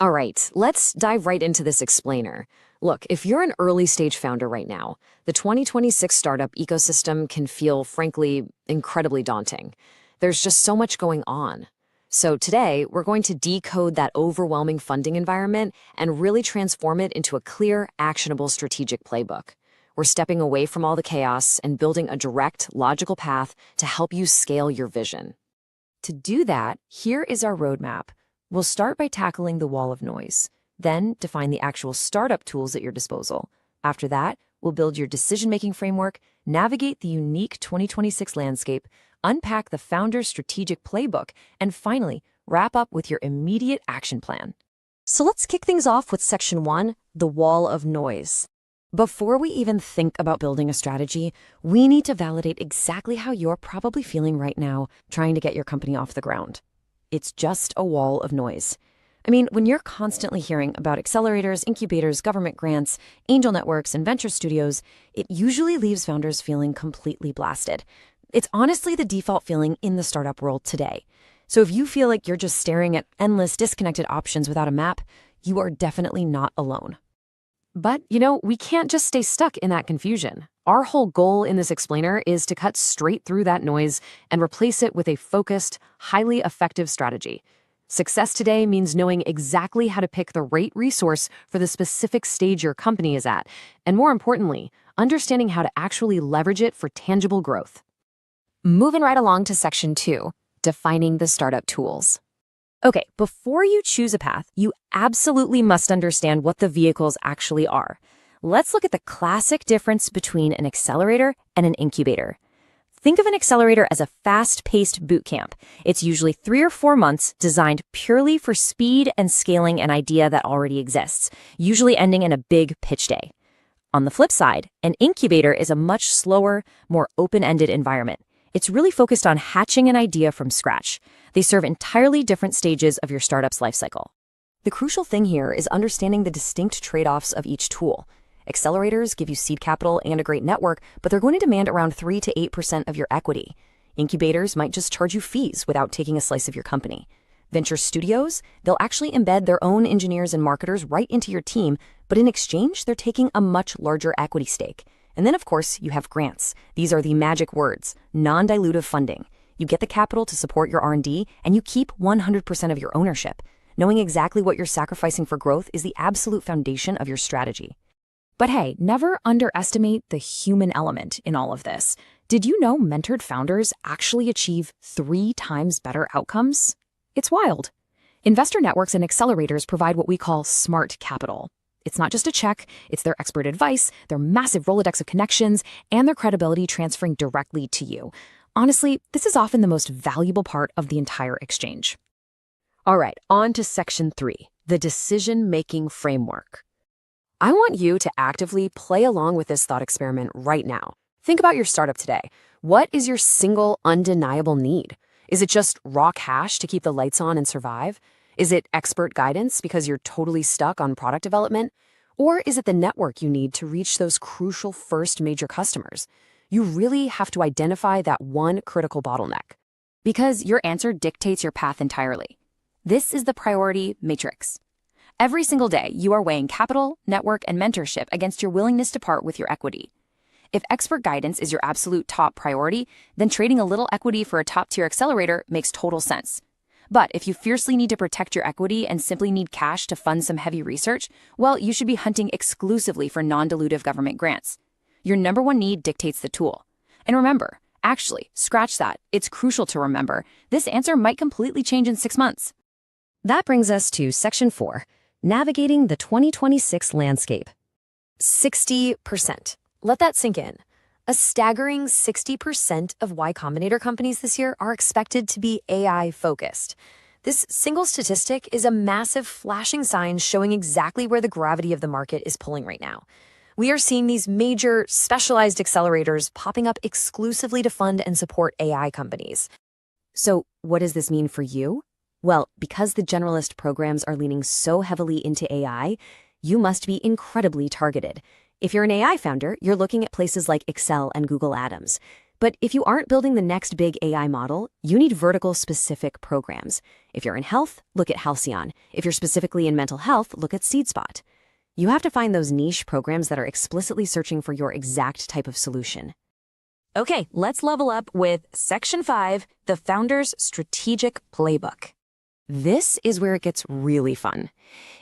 All right, let's dive right into this explainer. Look, if you're an early stage founder right now, the 2026 startup ecosystem can feel, frankly, incredibly daunting. There's just so much going on. So today, we're going to decode that overwhelming funding environment and really transform it into a clear, actionable strategic playbook. We're stepping away from all the chaos and building a direct, logical path to help you scale your vision. To do that, here is our roadmap. We'll start by tackling the wall of noise, then define the actual startup tools at your disposal. After that, we'll build your decision-making framework, navigate the unique 2026 landscape, unpack the founder's strategic playbook, and finally, wrap up with your immediate action plan. So let's kick things off with Section 1, the wall of noise. Before we even think about building a strategy, we need to validate exactly how you're probably feeling right now trying to get your company off the ground. It's just a wall of noise. I mean, when you're constantly hearing about accelerators, incubators, government grants, angel networks, and venture studios, it usually leaves founders feeling completely blasted. It's honestly the default feeling in the startup world today. So if you feel like you're just staring at endless disconnected options without a map, you are definitely not alone. But, we can't just stay stuck in that confusion. Our whole goal in this explainer is to cut straight through that noise and replace it with a focused, highly effective strategy. Success today means knowing exactly how to pick the right resource for the specific stage your company is at, and more importantly, understanding how to actually leverage it for tangible growth. Moving right along to Section 2, defining the startup tools. Okay, before you choose a path, you absolutely must understand what the vehicles actually are. Let's look at the classic difference between an accelerator and an incubator. Think of an accelerator as a fast-paced boot camp. It's usually 3 or 4 months designed purely for speed and scaling an idea that already exists, usually ending in a big pitch day. On the flip side, an incubator is a much slower, more open-ended environment. It's really focused on hatching an idea from scratch. They serve entirely different stages of your startup's lifecycle. The crucial thing here is understanding the distinct trade-offs of each tool. Accelerators give you seed capital and a great network, but they're going to demand around 3 to 8% of your equity. Incubators might just charge you fees without taking a slice of your company. Venture studios, they'll actually embed their own engineers and marketers right into your team, but in exchange, they're taking a much larger equity stake. And then, of course, you have grants. These are the magic words, non-dilutive funding. You get the capital to support your R&D, and you keep 100% of your ownership. Knowing exactly what you're sacrificing for growth is the absolute foundation of your strategy. But hey, never underestimate the human element in all of this. Did you know mentored founders actually achieve 3 times better outcomes? It's wild. Investor networks and accelerators provide what we call smart capital. It's not just a check, it's their expert advice, their massive Rolodex of connections, and their credibility transferring directly to you. Honestly, this is often the most valuable part of the entire exchange. All right, on to Section 3, the decision-making framework. I want you to actively play along with this thought experiment right now. Think about your startup today. What is your single, undeniable need? Is it just raw cash to keep the lights on and survive? Is it expert guidance because you're totally stuck on product development? Or is it the network you need to reach those crucial first major customers? You really have to identify that one critical bottleneck, because your answer dictates your path entirely. This is the priority matrix. Every single day, you are weighing capital, network, and mentorship against your willingness to part with your equity. If expert guidance is your absolute top priority, then trading a little equity for a top-tier accelerator makes total sense. But if you fiercely need to protect your equity and simply need cash to fund some heavy research, well, you should be hunting exclusively for non-dilutive government grants. Your number one need dictates the tool. And remember, actually, scratch that. It's crucial to remember. This answer might completely change in 6 months. That brings us to Section 4, navigating the 2026 landscape. 60%. Let that sink in. A staggering 60% of Y Combinator companies this year are expected to be AI-focused. This single statistic is a massive flashing sign showing exactly where the gravity of the market is pulling right now. We are seeing these major, specialized accelerators popping up exclusively to fund and support AI companies. So what does this mean for you? Well, because the generalist programs are leaning so heavily into AI, you must be incredibly targeted. If you're an AI founder, you're looking at places like Excel and Google Atoms. But if you aren't building the next big AI model, you need vertical-specific programs. If you're in health, look at Halcyon. If you're specifically in mental health, look at SeedSpot. You have to find those niche programs that are explicitly searching for your exact type of solution. Okay, let's level up with Section 5, the Founder's Strategic Playbook. This is where it gets really fun.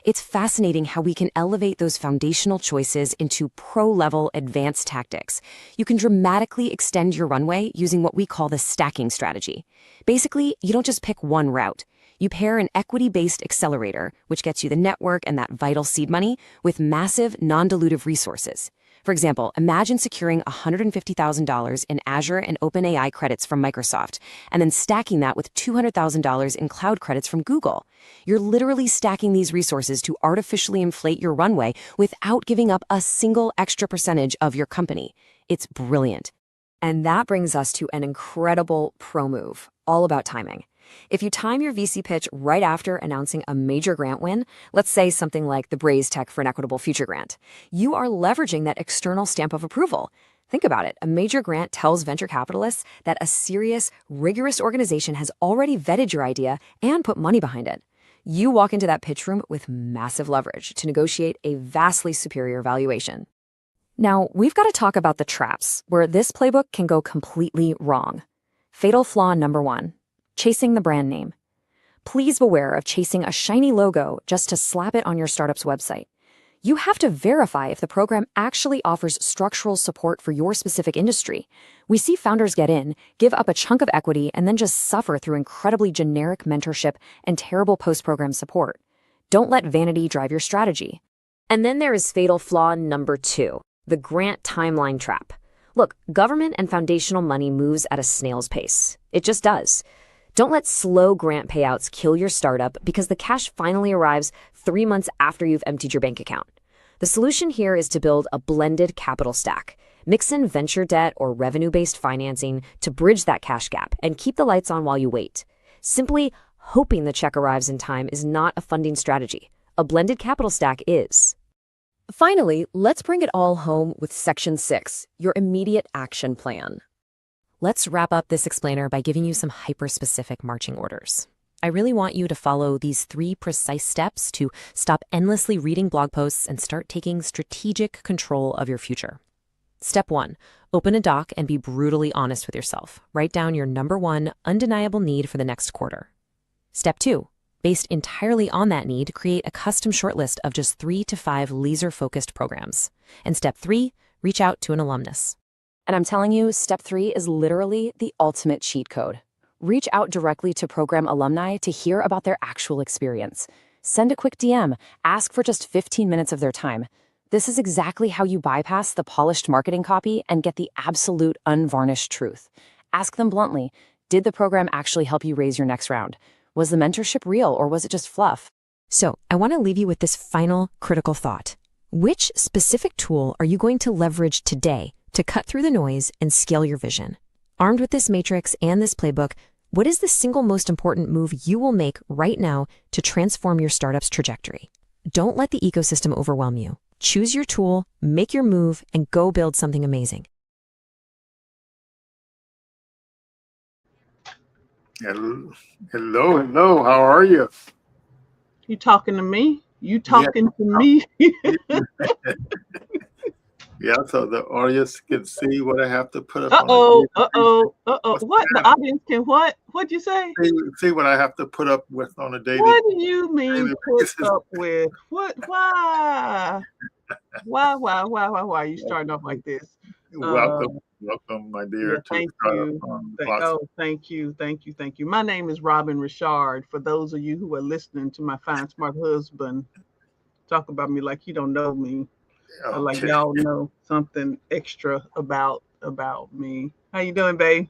It's fascinating how we can elevate those foundational choices into pro-level advanced tactics. You can dramatically extend your runway using what we call the stacking strategy. Basically, you don't just pick one route. You pair an equity-based accelerator, which gets you the network and that vital seed money, with massive, non-dilutive resources. For example, imagine securing $150,000 in Azure and OpenAI credits from Microsoft, and then stacking that with $200,000 in cloud credits from Google. You're literally stacking these resources to artificially inflate your runway without giving up a single extra percentage of your company. It's brilliant. And that brings us to an incredible pro move, all about timing. If you time your VC pitch right after announcing a major grant win, let's say something like the Braze Tech for an Equitable Future grant, you are leveraging that external stamp of approval. Think about it. A major grant tells venture capitalists that a serious, rigorous organization has already vetted your idea and put money behind it. You walk into that pitch room with massive leverage to negotiate a vastly superior valuation. Now, we've got to talk about the traps where this playbook can go completely wrong. Fatal flaw number 1. Chasing the brand name. Please beware of chasing a shiny logo just to slap it on your startup's website. You have to verify if the program actually offers structural support for your specific industry. We see founders get in, give up a chunk of equity, and then just suffer through incredibly generic mentorship and terrible post-program support. Don't let vanity drive your strategy. And then there is fatal flaw number 2, the grant timeline trap. Look, government and foundational money moves at a snail's pace. It just does. Don't let slow grant payouts kill your startup because the cash finally arrives 3 months after you've emptied your bank account. The solution here is to build a blended capital stack. Mix in venture debt or revenue-based financing to bridge that cash gap and keep the lights on while you wait. Simply hoping the check arrives in time is not a funding strategy. A blended capital stack is. Finally, let's bring it all home with Section 6, your immediate action plan. Let's wrap up this explainer by giving you some hyper-specific marching orders. I really want you to follow these 3 precise steps to stop endlessly reading blog posts and start taking strategic control of your future. Step 1, open a doc and be brutally honest with yourself. Write down your number 1 undeniable need for the next quarter. Step 2, based entirely on that need, create a custom shortlist of just 3 to 5 laser-focused programs. And step 3, reach out to an alumnus. And I'm telling you, step 3 is literally the ultimate cheat code. Reach out directly to program alumni to hear about their actual experience. Send a quick DM, ask for just 15 minutes of their time. This is exactly how you bypass the polished marketing copy and get the absolute unvarnished truth. Ask them bluntly, did the program actually help you raise your next round? Was the mentorship real or was it just fluff? So I want to leave you with this final critical thought. Which specific tool are you going to leverage today to cut through the noise and scale your vision? Armed with this matrix and this playbook, what is the single most important move you will make right now to transform your startup's trajectory? Don't let the ecosystem overwhelm you. Choose your tool, make your move, and go build something amazing. Hello, hello. How are you? You talking to me? You talking to me? Yeah, so the audience can see what I have to put up on Uh-oh. What? The audience can what? What'd you say? see what I have to put up with on a daily What do you mean daily put basis. up with? What? Why? Why you starting off like this? Welcome, my dear. Yeah, thank you. Thank you. My name is Robin Richard. For those of you who are listening to my fine, smart husband talk about me like you don't know me. Okay. Like y'all know something extra about me. How you doing, babe?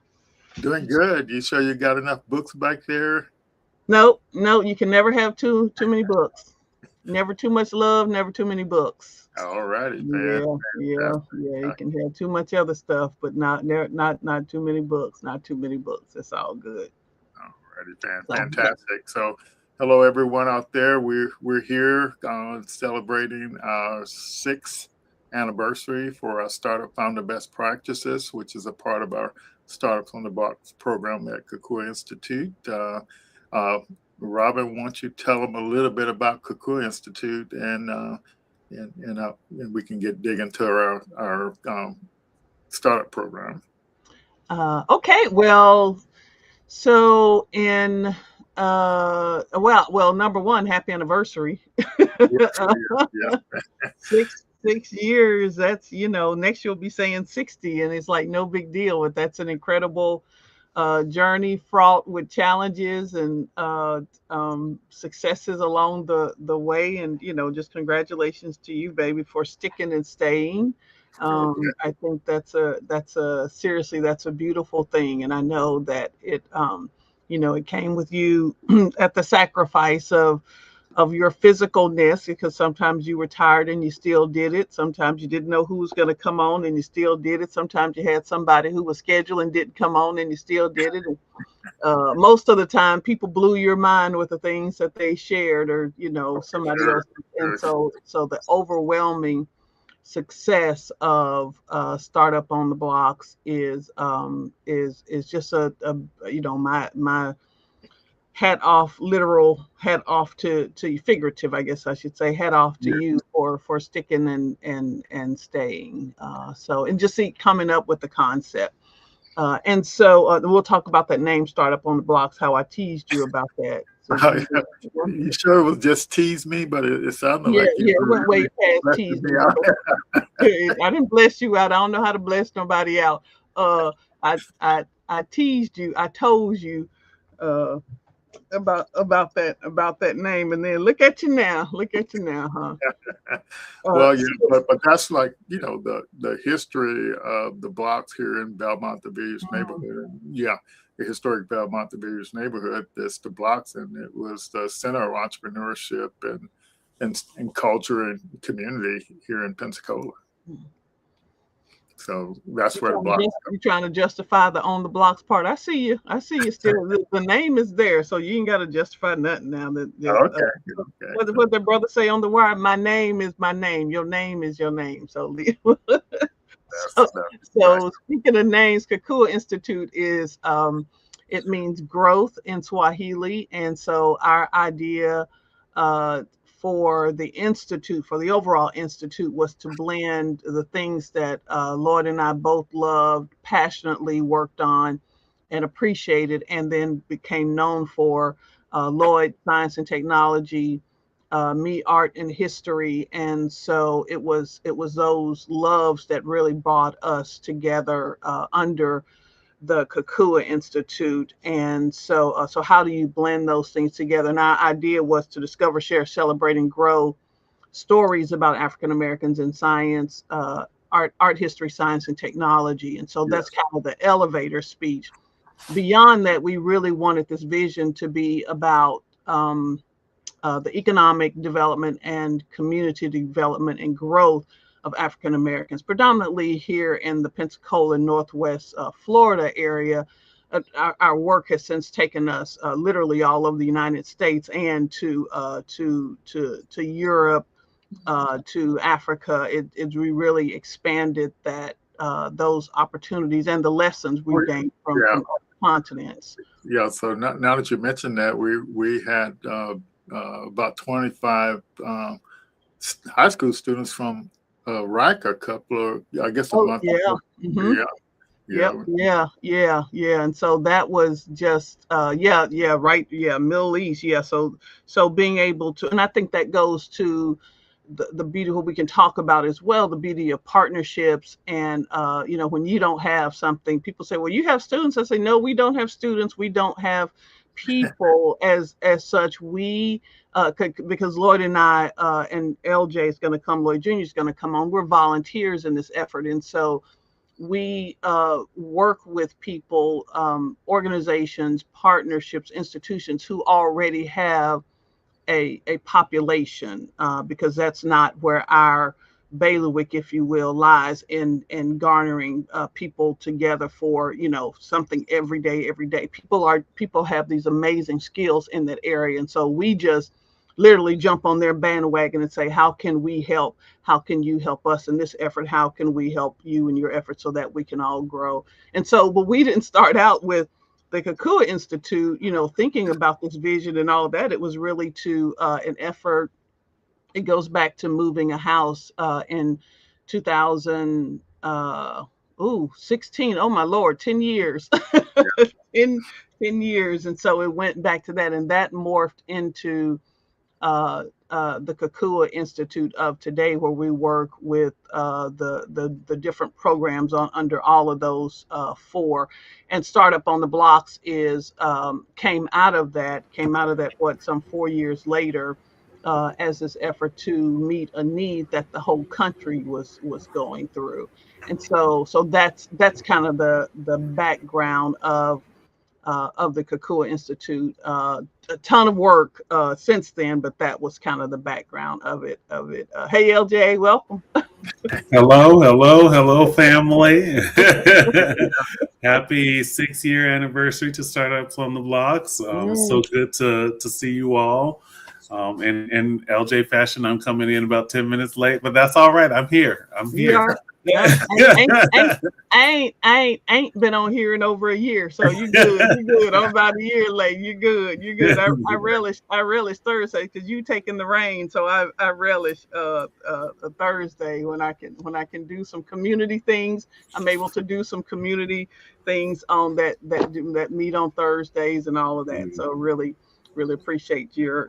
Doing good. You sure you got enough books back there? No, you can never have too many books. Never too much love, never too many books. All righty, Yeah. You can have too much other stuff, but not too many books. Not too many books. It's all good. All righty, fantastic. So, hello everyone out there. We're here celebrating our 6th anniversary for our Startup Founder Best Practices, which is a part of our Startups on the Box program at Kukua Institute. Robin, why don't you tell them a little bit about Kukua Institute, and we can dig into our startup program. Okay, well, so in well, number one, happy anniversary. Yes, yeah. 6 years. That's, next you'll be saying 60, and it's like no big deal. But that's an incredible journey fraught with challenges and successes along the way. And just congratulations to you, baby, for sticking and staying. I think that's a seriously, that's a beautiful thing, and I know that it came with you at the sacrifice of your physicalness, because sometimes you were tired and you still did it. Sometimes you didn't know who was going to come on and you still did it. Sometimes you had somebody who was scheduled and didn't come on and you still did it. And, most of the time people blew your mind with the things that they shared, or somebody else. And so the overwhelming success of Startup on the Blocks is just a my hat off, literal hat off to figurative, I guess I should say, hat off to you for sticking and staying. And just coming up with the concept. And so we'll talk about that name, Startup on the Blocks, how I teased you about that. So you sure it was just tease me, but it sounded like it went way past tease me. I didn't bless you out. I don't know how to bless nobody out. I teased you. I told you about that name, and then look at you now, huh? Well, but that's like the history of the blocks here in Belmont the Village neighborhood. The historic Belmont the Village neighborhood. That's the blocks, and it was the center of entrepreneurship and culture and community here in Pensacola. So that's where the blocks. You're trying to justify the on the blocks part. I see you still. The name is there, so you ain't got to justify nothing now. Okay. What the brother say on the wire? My name is my name. Your name is your name. So, so speaking of names, Kukua Institute is it means growth in Swahili, and so our idea for the institute, for the overall institute, was to blend the things that Lloyd and I both loved, passionately worked on, and appreciated, and then became known for. Lloyd, science and technology, me, art and history. And so it was those loves that really brought us together under the Kukua Institute. And so how do you blend those things together? And our idea was to discover, share, celebrate, and grow stories about African Americans in science, art, history, science, and technology. And so that's kind of the elevator speech. Beyond that, we really wanted this vision to be about the economic development and community development and growth of African Americans, predominantly here in the Pensacola, Northwest Florida area. Our work has since taken us literally all over the United States and to Europe, to Africa. We really expanded that those opportunities and the lessons we gained from continents. Yeah. So now that you mentioned that, we had about 25 high school students from Riker, a couple of, I guess, a month. Yeah. And so that was just Middle East. Yeah. So being able to, and I think that goes to the beauty, what we can talk about as well, the beauty of partnerships. And when you don't have something, people say, well, you have students. I say, no, we don't have students. We don't have people as such. We because Lloyd and I and LJ is going to come, Lloyd Jr. is going to come on. We're volunteers in this effort, and so we work with people, organizations, partnerships, institutions who already have a population, because that's not where our bailiwick, if you will, lies in garnering people together for something every day. People have these amazing skills in that area, and so we just literally jump on their bandwagon and say, how can we help? How can you help us in this effort? How can we help you in your effort so that we can all grow? And so, but we didn't start out with the Kakua Institute, thinking about this vision and all that. It was really to an effort. It goes back to moving a house in 2000. 16. Oh my Lord, 10 years. 10 years. And so it went back to that, and that morphed into the Kakua Institute of today, where we work with the different programs under all of those four. And Startup on the Blocks is came out of that some 4 years later, as this effort to meet a need that the whole country was going through. And so that's kind of the background of the Kakua Institute. A ton of work since then, but that was kind of the background of it. Hey, LJ, welcome. Hello, family. Happy 6-year anniversary to Startups on the Blocks. So good to see you all. In LJ fashion, I'm coming in about 10 minutes late, but that's all right. I'm here. I ain't been on here in over a year, so you good. I'm about a year late. You good. I relish Thursday because you taking the reign, so I relish a Thursday when I can do some community things. I'm able to do some community things on that meet on Thursdays and all of that. So really appreciate your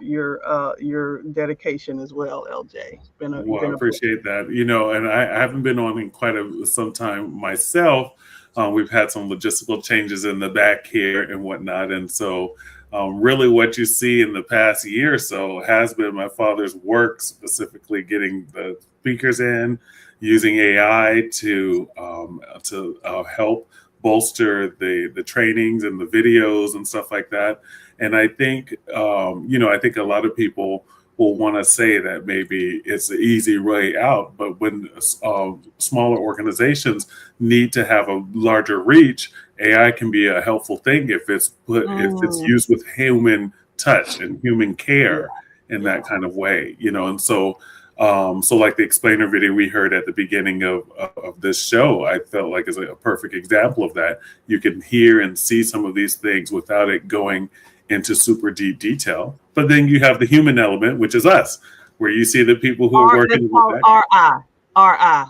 dedication as well, LJ. I appreciate that. And I haven't been on in quite some time myself. We've had some logistical changes in the back here and whatnot. And so really what you see in the past year or so has been my father's work, specifically getting the speakers in, using AI to help bolster the trainings and the videos and stuff like that. And I think, I think a lot of people will want to say that maybe it's the easy way out, but when smaller organizations need to have a larger reach, AI can be a helpful thing if it's used with human touch and human care in that kind of way, and so like the explainer video we heard at the beginning of this show, I felt like is a perfect example of that. You can hear and see some of these things without it going into super deep detail. But then you have the human element, which is us, where you see the people who are working with RI.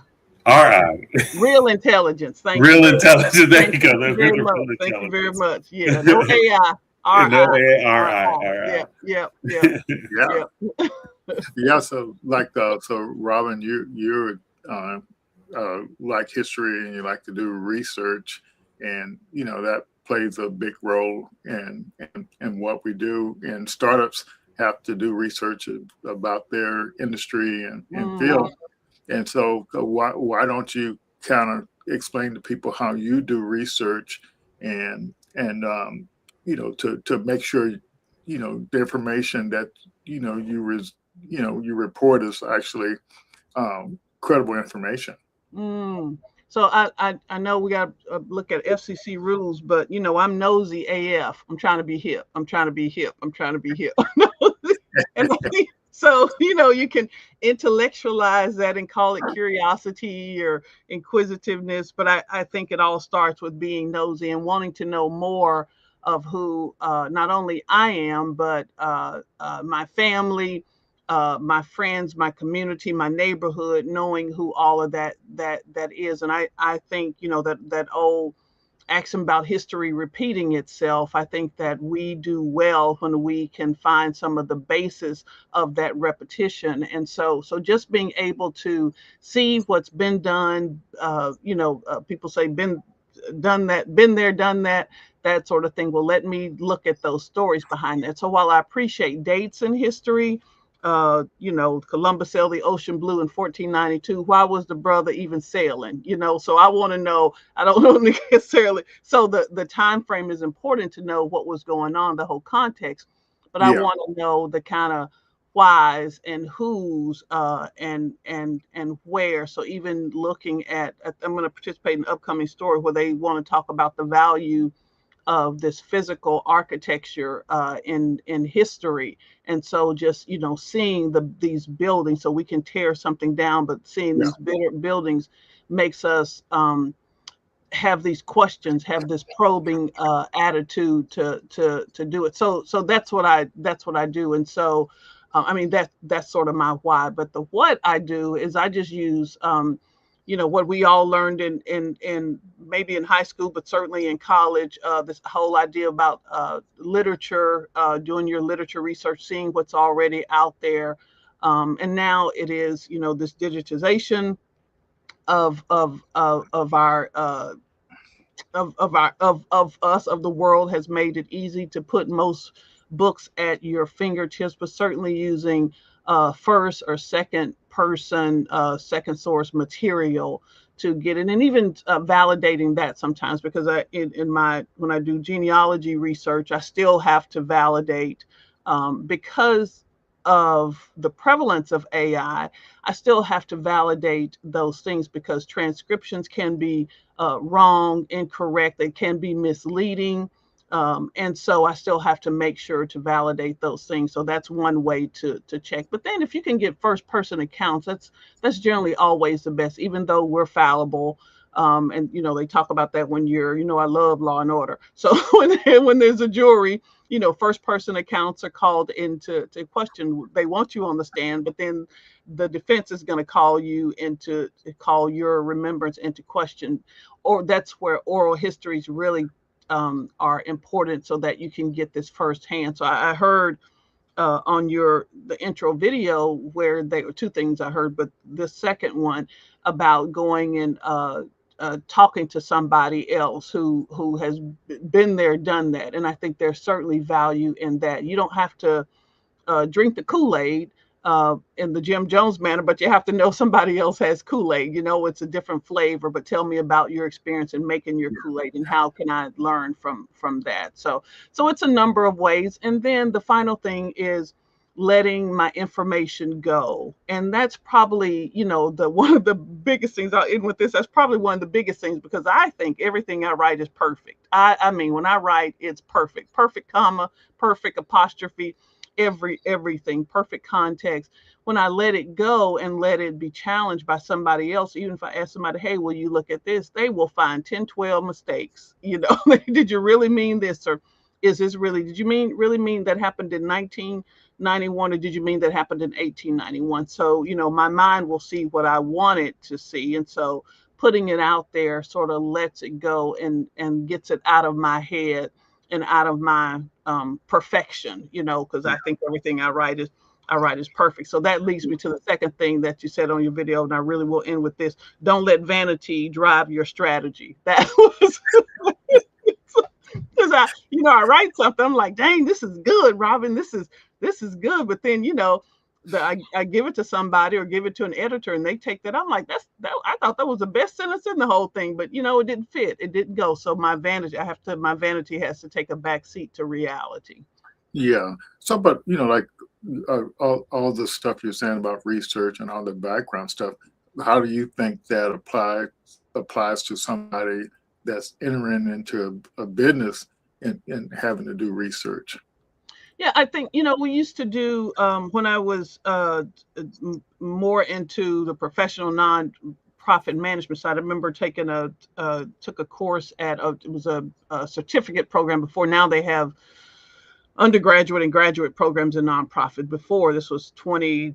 Real intelligence. Real intelligence. There you go. Thank you very much. Yeah, no AI. RI. Yep. Yeah. So Robin, you're like history and you like to do research, and that plays a big role in what we do. And startups have to do research about their industry and field. And so why don't you kind of explain to people how you do research and to make sure the information that you report is actually credible information. So I know we got to look at FCC rules, but I'm nosy AF. I'm trying to be hip. And so you can intellectualize that and call it curiosity or inquisitiveness, but I think it all starts with being nosy and wanting to know more of who not only I am, but my family, my friends, my community, my neighborhood, knowing who all of that is. And I think, that old axiom about history repeating itself, I think that we do well when we can find some of the basis of that repetition. And so just being able to see what's been done, people say been done that, been there, done that, that sort of thing. Well, let me look at those stories behind that. So while I appreciate dates in history, Columbus sailed the ocean blue in 1492. Why was the brother even sailing? So I want to know. I don't know necessarily. So the time frame is important to know what was going on, the whole context. But I want to know the kind of whys and whos and where. So even looking at, I'm going to participate in an upcoming story where they want to talk about the value of this physical architecture in history. And so just, seeing these buildings, so we can tear something down, but seeing these buildings makes us have these questions, have this probing attitude to do it. So that's what I do. And so I mean, that's sort of my why. But the what I do is I just use what we all learned in maybe in high school, but certainly in college, this whole idea about literature, doing your literature research, seeing what's already out there. And now it is, this digitization of our of us, of the world, has made it easy to put most books at your fingertips, but certainly using first or second person, second source material to get it, and even validating that sometimes, because when I do genealogy research, I still have to validate, because of the prevalence of AI, I still have to validate those things, because transcriptions can be wrong, incorrect, they can be misleading. And so I still have to make sure to validate those things. So that's one way to check. But then if you can get first person accounts, that's generally always the best, even though we're fallible. And they talk about that when I love Law and Order. So when there's a jury, first person accounts are called into question. They want you on the stand, but then the defense is going to call your remembrance into question. Or that's where oral histories really are important, so that you can get this firsthand. So I heard on the intro video where there were two things I heard, but the second one about going and talking to somebody else who has been there, done that. And I think there's certainly value in that. You don't have to drink the Kool-Aid in the Jim Jones manner, but you have to know somebody else has Kool-Aid. It's a different flavor, but tell me about your experience in making your Kool-Aid, and how can I learn from that? So it's a number of ways. And then the final thing is letting my information go. And that's probably, one of the biggest things. I'll end with this. That's probably one of the biggest things, because I think everything I write is perfect. I mean, when I write, it's perfect comma, perfect apostrophe, everything, perfect context. When I let it go and let it be challenged by somebody else, even if I ask somebody, hey, will you look at this? They will find 10, 12 mistakes. Did you really mean this? Or is this did you really mean that happened in 1991? Or did you mean that happened in 1891? So, my mind will see what I want it to see. And so putting it out there sort of lets it go and gets it out of my head and out of my perfection, because I think everything I write is perfect. So that leads me to the second thing that you said on your video, and I really will end with this: don't let vanity drive your strategy. That was because I write something, I'm like, dang, this is good, Robin. This is good. But then I give it to somebody or give it to an editor, and they take that. I'm like, I thought that was the best sentence in the whole thing, but it didn't fit. It didn't go. So my vanity has to take a back seat to reality. Yeah. So, but like all the stuff you're saying about research and all the background stuff, how do you think that applies to somebody that's entering into a business and having to do research? Yeah, I think, we used to do, when I was more into the professional non-profit management side. I remember took a course it was a certificate program before. Now they have undergraduate and graduate programs in nonprofit. Before, this was 30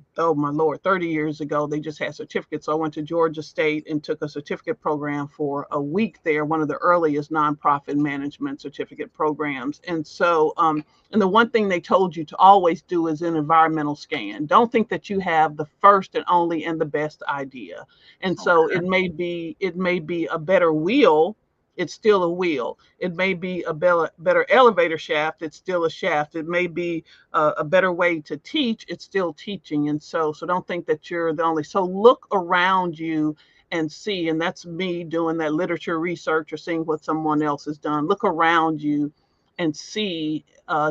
years ago, they just had certificates. So I went to Georgia State and took a certificate program for a week there, one of the earliest nonprofit management certificate programs. And so, and the one thing they told you to always do is an environmental scan. Don't think that you have the first and only and the best idea. And so it may be a better wheel. It's still a wheel. It may be a better elevator shaft. It's still a shaft. It may be a better way to teach. It's still teaching. And so don't think that you're the only. So look around you and see. And that's me doing that literature research or seeing what someone else has done. Look around you and see.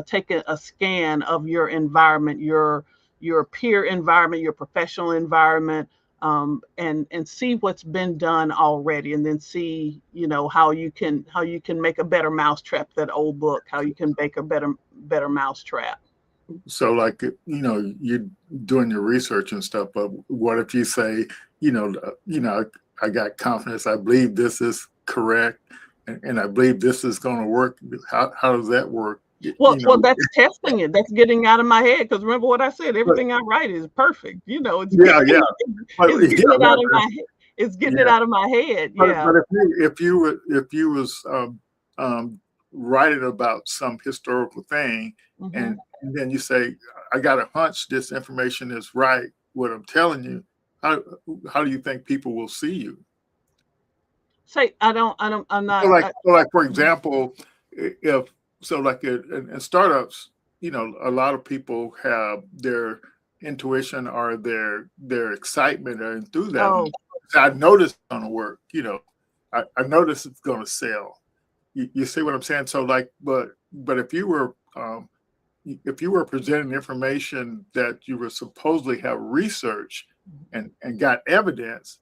Take a scan of your environment, your peer environment, your professional environment. and see what's been done already, and then see, how you can make a better mousetrap. That old book, how you can make a better mousetrap. So like, you're doing your research and stuff, but what if you say, I got confidence, I believe this is correct, and I believe this is going to work. How does that work? Well, that's testing it. That's getting out of my head. Because remember what I said, everything I write is perfect. It's getting it out of my head. It's getting it out of my head. Yeah. But if you was writing about some historical thing, and then you say, I got a hunch this information is right, what I'm telling you, how do you think people will see you? Say, I'm not. So like, for example, in startups, a lot of people have their intuition or their excitement or enthusiasm. I noticed it's going to work. I noticed it's going to sell. You see what I'm saying? So like, but if you were presenting information that you were supposedly have research and got evidence,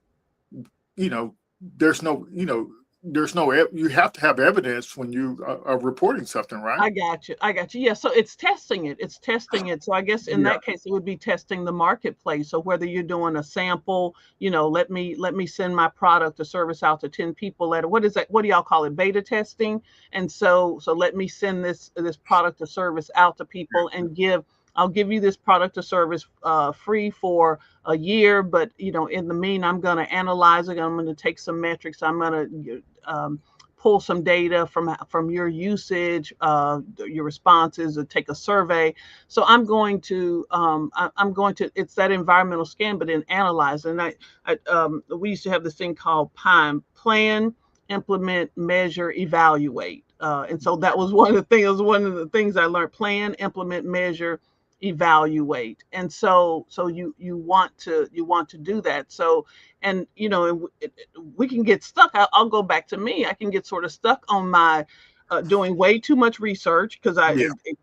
there's no, you have to have evidence when you are reporting something, right? I got you. Yeah. So it's testing it. So I guess in that case, it would be testing the marketplace. So whether you're doing a sample, let me send my product or service out to 10 people what is that? What do y'all call it? Beta testing. And so let me send this product or service out to people and I'll give you this product or service free for a year, but in the mean, I'm going to analyze it. I'm going to take some metrics. I'm going to pull some data from your usage, your responses, or take a survey. So I'm going to it's that environmental scan, but then analyze. And we used to have this thing called PIME: plan, implement, measure, evaluate. And so that was one of the things I learned: plan, implement, measure, evaluate. And so you want to do that. So, and we can get stuck. I'll go back to me. I can get sort of stuck on my doing way too much research, because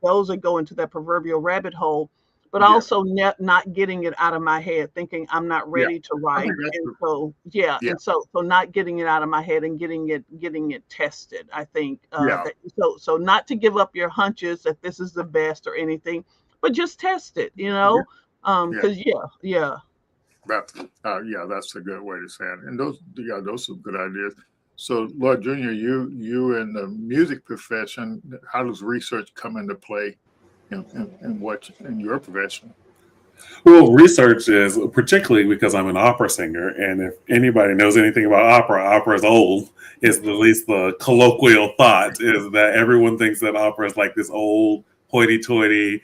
those that go into that proverbial rabbit hole, but also not getting it out of my head, thinking I'm not ready to write. And so and so not getting it out of my head and getting it tested. I think so not to give up your hunches that this is the best or anything, but just test it, because that's a good way to say it. And those are good ideas. So, Lord Jr., you in the music profession, how does research come into play in your profession? Well, research is, particularly because I'm an opera singer, and if anybody knows anything about opera is old. Is at least the colloquial thought is that everyone thinks that opera is like this old hoity-toity,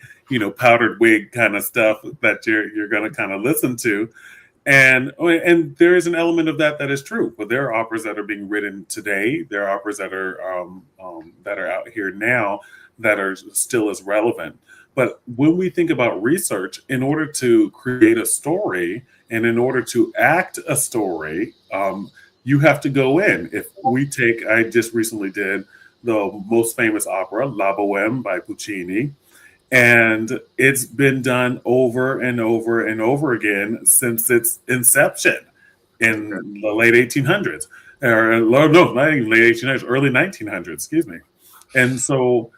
powdered wig kind of stuff that you're going to kind of listen to. And there is an element of that is true. But there are operas that are being written today. There are operas that are out here now that are still as relevant. But when we think about research, in order to create a story and in order to act a story, you have to go in. I just recently did the most famous opera, La Bohème by Puccini. And it's been done over and over and over again since its inception in the late 1800s. Not even late 1800s, early 1900s, excuse me. And so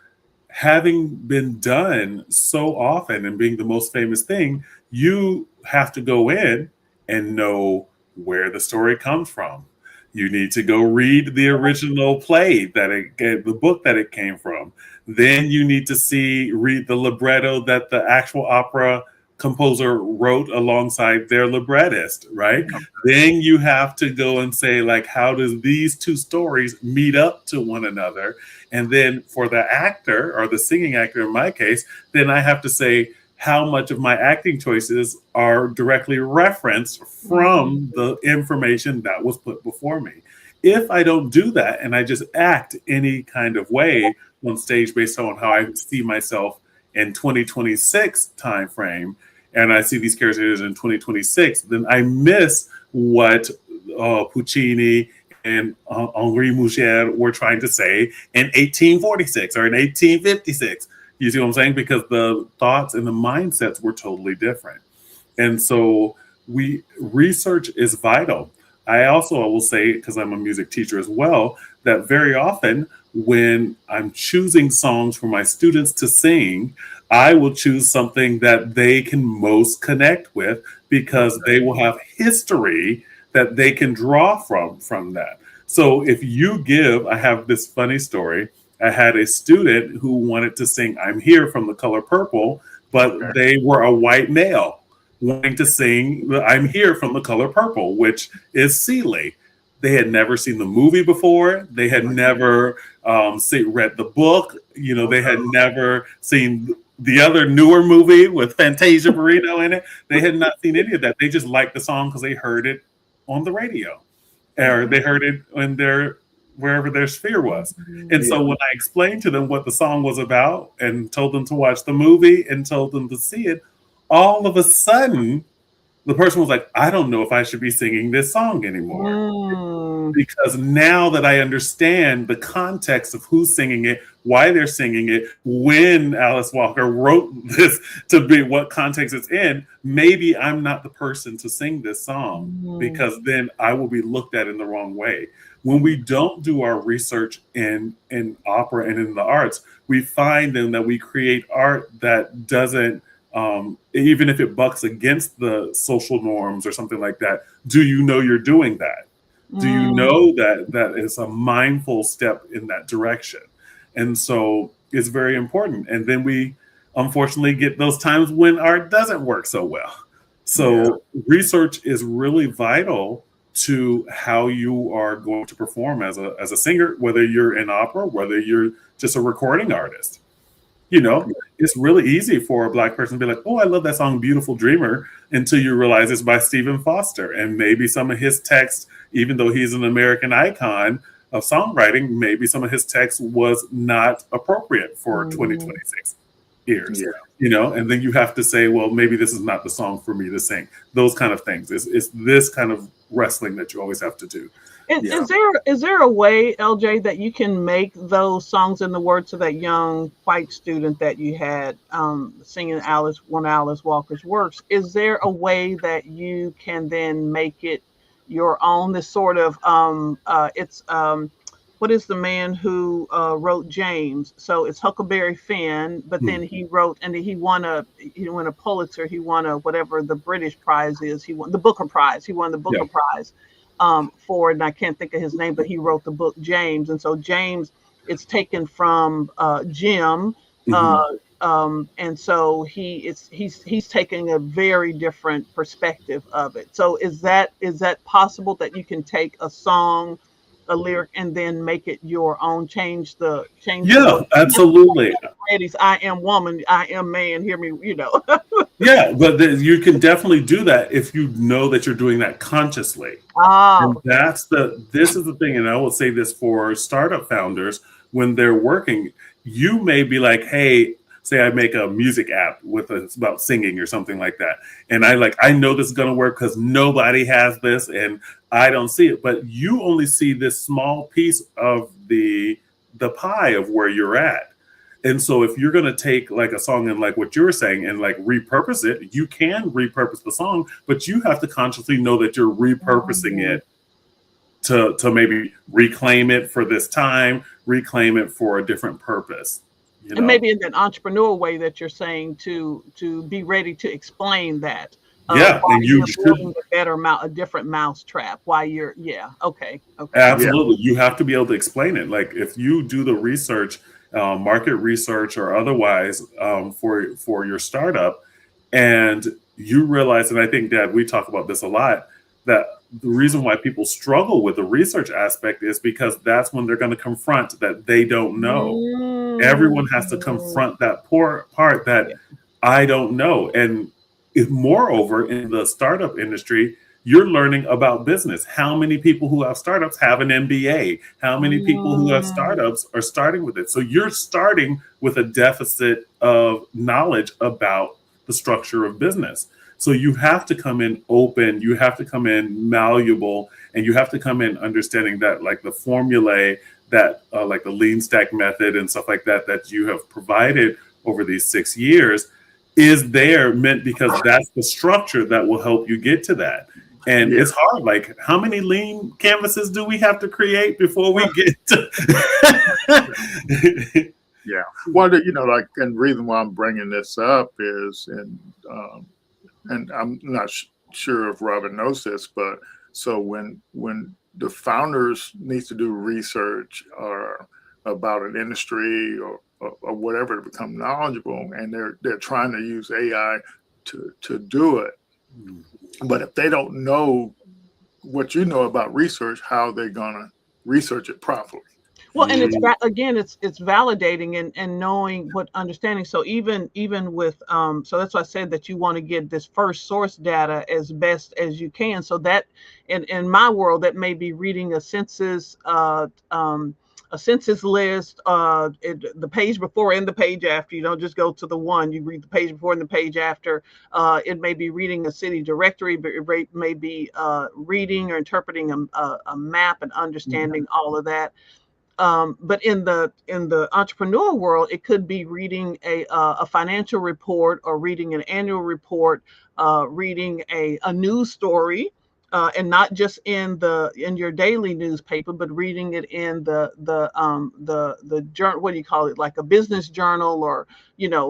having been done so often and being the most famous thing, you have to go in and know where the story comes from. You need to go read the original play the book that it came from. Then you need to read the libretto that the actual opera composer wrote alongside their librettist, right? Yeah. Then you have to go and say, like, how does these two stories meet up to one another? And then for the actor, or the singing actor in my case, then I have to say how much of my acting choices are directly referenced from the information that was put before me. If I don't do that and I just act any kind of way on stage based on how I see myself in 2026 timeframe, and I see these characters in 2026, then I miss what Puccini and Henri Mouchard were trying to say in 1846 or in 1856. You see what I'm saying? Because the thoughts and the mindsets were totally different. And so research is vital. I will say, because I'm a music teacher as well, that very often when I'm choosing songs for my students to sing, I will choose something that they can most connect with, because they will have history that they can draw from that. So if you I have this funny story. I had a student who wanted to sing "I'm Here" from The Color Purple, but they were a white male wanting to sing "I'm Here" from The Color Purple, which is Seeley. They had never seen the movie before. They had never read the book. They had never seen the other newer movie with Fantasia Barrino in it. They had not seen any of that. They just liked the song because they heard it on the radio, or they heard it in wherever their sphere was. And so when I explained to them what the song was about and told them to watch the movie and told them to see it, all of a sudden the person was like, I don't know if I should be singing this song anymore. Because now that I understand the context of who's singing it, why they're singing it, when Alice Walker wrote this to be what context it's in, maybe I'm not the person to sing this song, because then I will be looked at in the wrong way. When we don't do our research in opera and in the arts, we find then that we create art that doesn't, even if it bucks against the social norms or something like that. Do you know you're doing that? Do you know that is a mindful step in that direction? And so it's very important. And then we unfortunately get those times when art doesn't work so well. So research is really vital to how you are going to perform as a singer, whether you're in opera, whether you're just a recording artist. It's really easy for a Black person to be like, oh, I love that song, Beautiful Dreamer, until you realize it's by Stephen Foster. And maybe some of his text, even though he's an American icon of songwriting, maybe some of his text was not appropriate for 2026 ears. And then you have to say, well, maybe this is not the song for me to sing. Those kind of things. It's this kind of wrestling that you always have to do. Is there a way, LJ, that you can make those songs in the words of that young white student that you had singing one of Alice Walker's works? Is there a way that you can then make it your own? This sort of what is the man who wrote James? So it's Huckleberry Finn, but then he wrote, and he won a Pulitzer. He won a whatever the British prize is. He won the Booker Prize. He won the Booker Prize. For, and I can't think of his name, but he wrote the book James. And so James, it's taken from Jim. And so he's taking a very different perspective of it. So is that possible that you can take a song, a lyric, and then make it your own, change the absolutely. I am woman, I am man, hear me, Yeah, but you can definitely do that if you know that you're doing that consciously. And this is the thing, and I will say this for startup founders, when they're working, you may be like, hey, say I make a music app it's about singing or something like that. And I know this is going to work because nobody has this and I don't see it. But you only see this small piece of the pie of where you're at. And so if you're going to take like a song and like what you were saying and like repurpose it, you can repurpose the song, but you have to consciously know that you're repurposing it to maybe reclaim it for this time, reclaim it for a different purpose. And maybe in that entrepreneur way that you're saying to be ready to explain that. And you should a different mousetrap while you're okay. Absolutely, you have to be able to explain it. Like if you do the research, market research or otherwise, for your startup, and you realize, and I think that we talk about this a lot, that the reason why people struggle with the research aspect is because that's when they're going to confront that they don't know. Everyone has to confront that part that I don't know. And moreover, in the startup industry, you're learning about business. How many people who have startups have an MBA? How many people who have startups are starting with it? So you're starting with a deficit of knowledge about the structure of business. So you have to come in open, you have to come in malleable, and you have to come in understanding that like the formulae that like the lean stack method and stuff like that you have provided over these 6 years, is there meant because that's the structure that will help you get to that. And it's hard. Like, how many lean canvases do we have to create before we get to? Yeah. Well, you know, like, and the reason why I'm bringing this up is, and I'm not sure if Robin knows this, but so when the founders need to do research or about an industry or whatever to become knowledgeable, and they're trying to use AI to do it. But if they don't know what you know about research, how are they gonna research it properly? Well, and it's validating and knowing what understanding. So even with so that's why I said that you want to get this first source data as best as you can. So that in my world, that may be reading a census list, the page before and the page after. You don't just go to the one, you read the page before and the page after. It may be reading a city directory, but it may be reading or interpreting a map and understanding all of that. But in the entrepreneur world, it could be reading a financial report or reading an annual report, reading a news story, and not just in your daily newspaper, but reading it in the journal. What do you call it? Like a business journal, or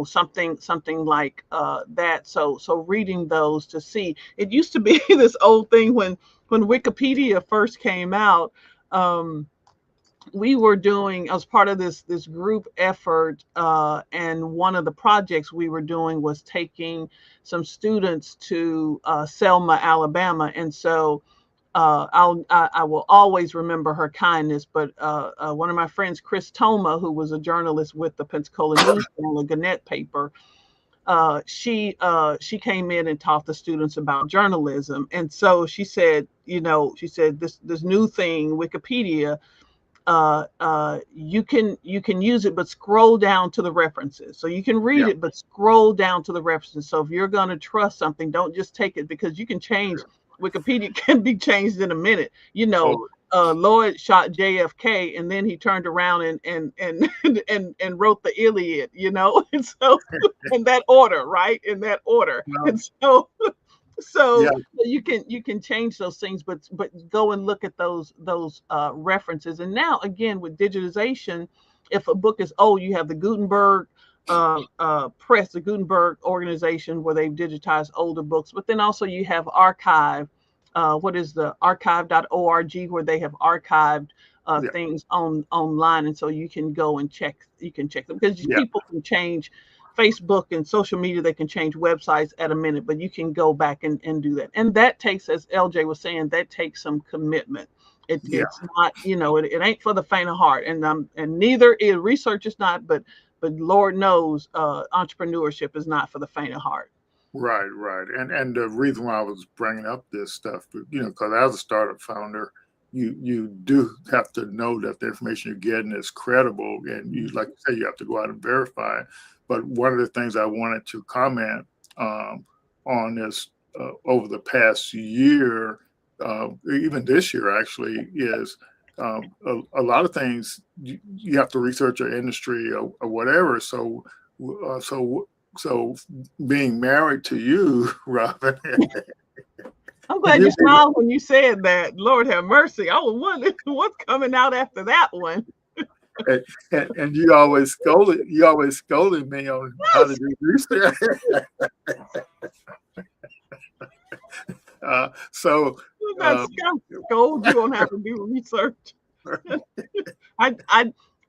something like that. So reading those to see. It used to be this old thing when Wikipedia first came out. We were doing, as part of this group effort, and one of the projects we were doing was taking some students to Selma, Alabama, and so I will always remember her kindness. But one of my friends, Chris Toma, who was a journalist with the Pensacola News Journal, a Gannett paper, she came in and taught the students about journalism, and so she said, this new thing, Wikipedia. You can use it, but scroll down to the references. So you can read it, but scroll down to the references. So if you're going to trust something, don't just take it, because you can change. Wikipedia can be changed in a minute. Lloyd shot JFK, and then he turned around and wrote the Iliad. And so in that order, right? In that order, and so. So you can change those things, but go and look at those references. And now again, with digitization, if a book is old, you have the Gutenberg press, the Gutenberg organization, where they've digitized older books. But then also you have archive. What is the archive.org, where they have archived things online, and so you can go and check. You can check them, because people can change. Facebook and social media, they can change websites at a minute, but you can go back and do that. And that takes, as LJ was saying, that takes some commitment. It's not, it ain't for the faint of heart. And neither is research is not, but Lord knows entrepreneurship is not for the faint of heart. Right. And the reason why I was bringing up this stuff, because as a startup founder, you do have to know that the information you're getting is credible, and you, like you say, you have to go out and verify it. But one of the things I wanted to comment on is over the past year, even this year actually, is a lot of things you have to research your industry or whatever. So being married to you, Robin. I'm glad you smiled when you said that. Lord have mercy. I was wondering what's coming out after that one. And you always scolded me on how to do research. So scold you on how to do research.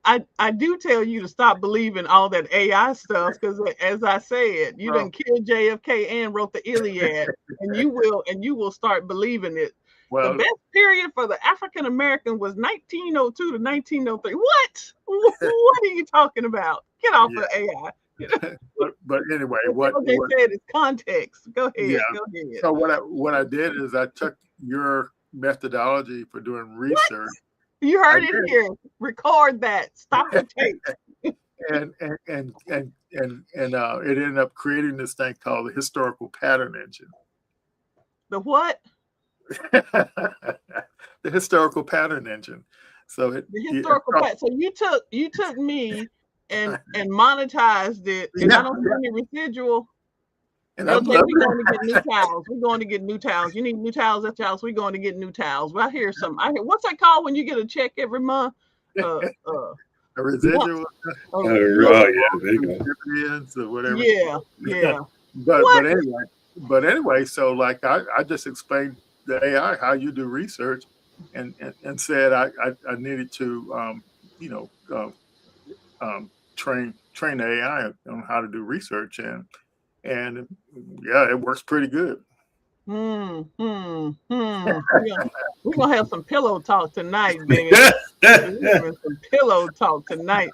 I do tell you to stop believing all that AI stuff, because as I said, you done killed JFK and wrote the Iliad, and you will start believing it. Well, the best period for the African American was 1902 to 1903. What? What are you talking about? Get off of AI. but anyway, what they said is context. Go ahead. Yeah. Go ahead. So what I did is I took your methodology for doing research. You heard it here. Record that. Stop the tape. and it ended up creating this thing called the historical pattern engine. The what? The historical pattern engine. So the historical pattern. So you took me and monetized it, and I don't get any residual. And I'm LJ, loving we're going to get new towels. We're going to get new towals. You need new towels at your house. We're going to get new towels. Well, I hear what's that called when you get a check every month? Uh, uh, a residual. oh, yeah, there you go. Dividends or whatever. yeah, yeah. But anyway, so like I just explained the AI how you do research, and said I needed to train the AI on how to do research, and yeah, it works pretty good. Yeah. We're gonna have some pillow talk tonight, man. We're having some pillow talk tonight.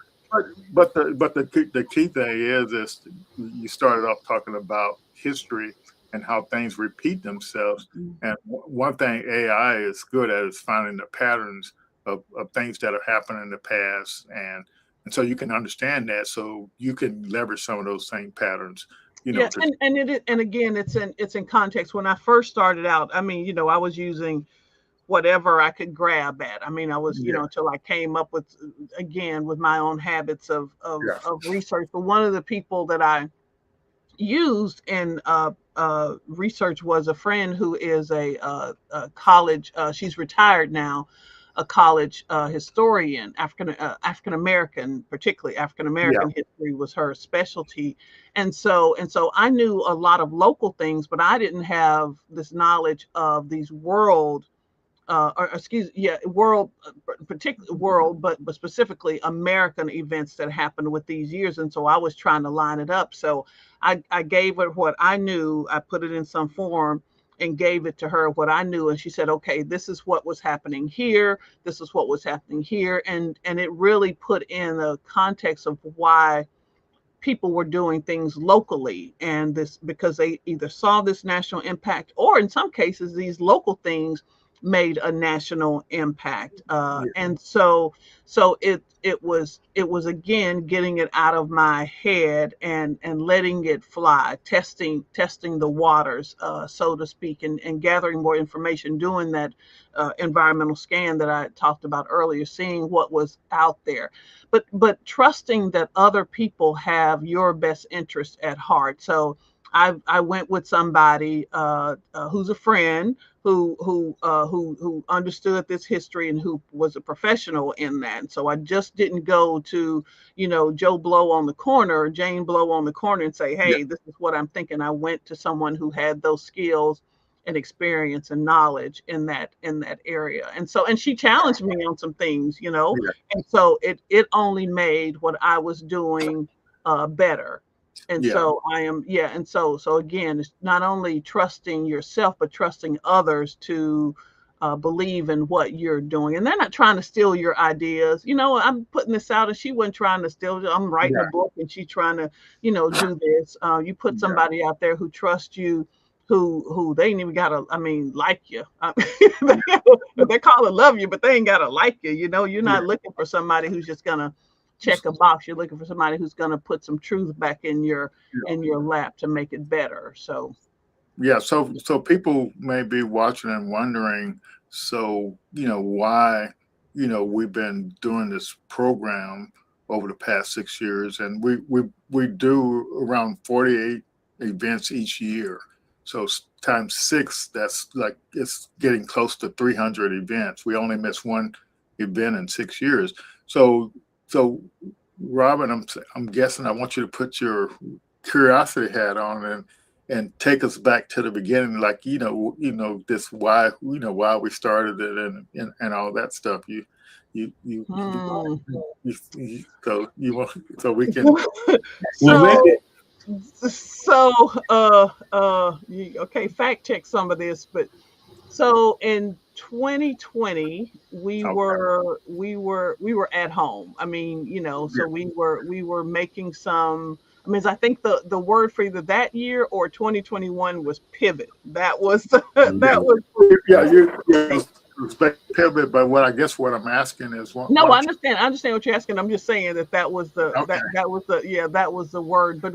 But the key thing is you started off talking about history and how things repeat themselves. And one thing AI is good at is finding the patterns of things that have happened in the past, and so you can understand that, so you can leverage some of those same patterns. Yeah, and again, it's in context. When I first started out, I mean, I was using whatever I could grab at. I mean, I was, until I came up with my own habits of research. But one of the people that I used in research was a friend who is a college. She's retired now, a college historian, African American, particularly African American history was her specialty, and so I knew a lot of local things, but I didn't have this knowledge of these world particular world, but specifically American events that happened with these years. And so I was trying to line it up. So I gave her what I knew. I put it in some form and gave it to her what I knew. And she said, okay, this is what was happening here. This is what was happening here. And it really put in a context of why people were doing things locally, and this because they either saw this national impact, or in some cases these local things made a national impact. And so it was again getting it out of my head and letting it fly, testing the waters, so to speak, and gathering more information, doing that environmental scan that I talked about earlier, seeing what was out there, but trusting that other people have your best interest at heart. So I went with somebody who's a friend who understood this history and who was a professional in that. And so I just didn't go to Joe Blow on the corner or Jane Blow on the corner and say, hey, this is what I'm thinking. I went to someone who had those skills and experience and knowledge in that area. And she challenged me on some things, and so it only made what I was doing better. And so I am, and so again, it's not only trusting yourself, but trusting others to believe in what you're doing. And they're not trying to steal your ideas. I'm putting this out, and she wasn't trying to steal. I'm writing a book, and she's trying to, do this. You put somebody out there who trusts you, who they ain't even gotta, like you. They call it love you, but they ain't gotta like you. You're not looking for somebody who's just gonna check a box. You're looking for somebody who's going to put some truth back in your lap to make it better. So people may be watching and wondering, why we've been doing this program over the past 6 years, and we do around 48 events each year. So times 6, that's like, it's getting close to 300 events. We only miss one event in 6 years. So Robin, I'm guessing I want you to put your curiosity hat on and take us back to the beginning, like this why we started it and all that stuff. So we can. Okay, fact check some of this, but so in 2020 we were at home. So we were making some. I think the word for either that year or 2021 was pivot. That was pivot. But what I'm asking is I understand what you're asking. I'm just saying that was the word. But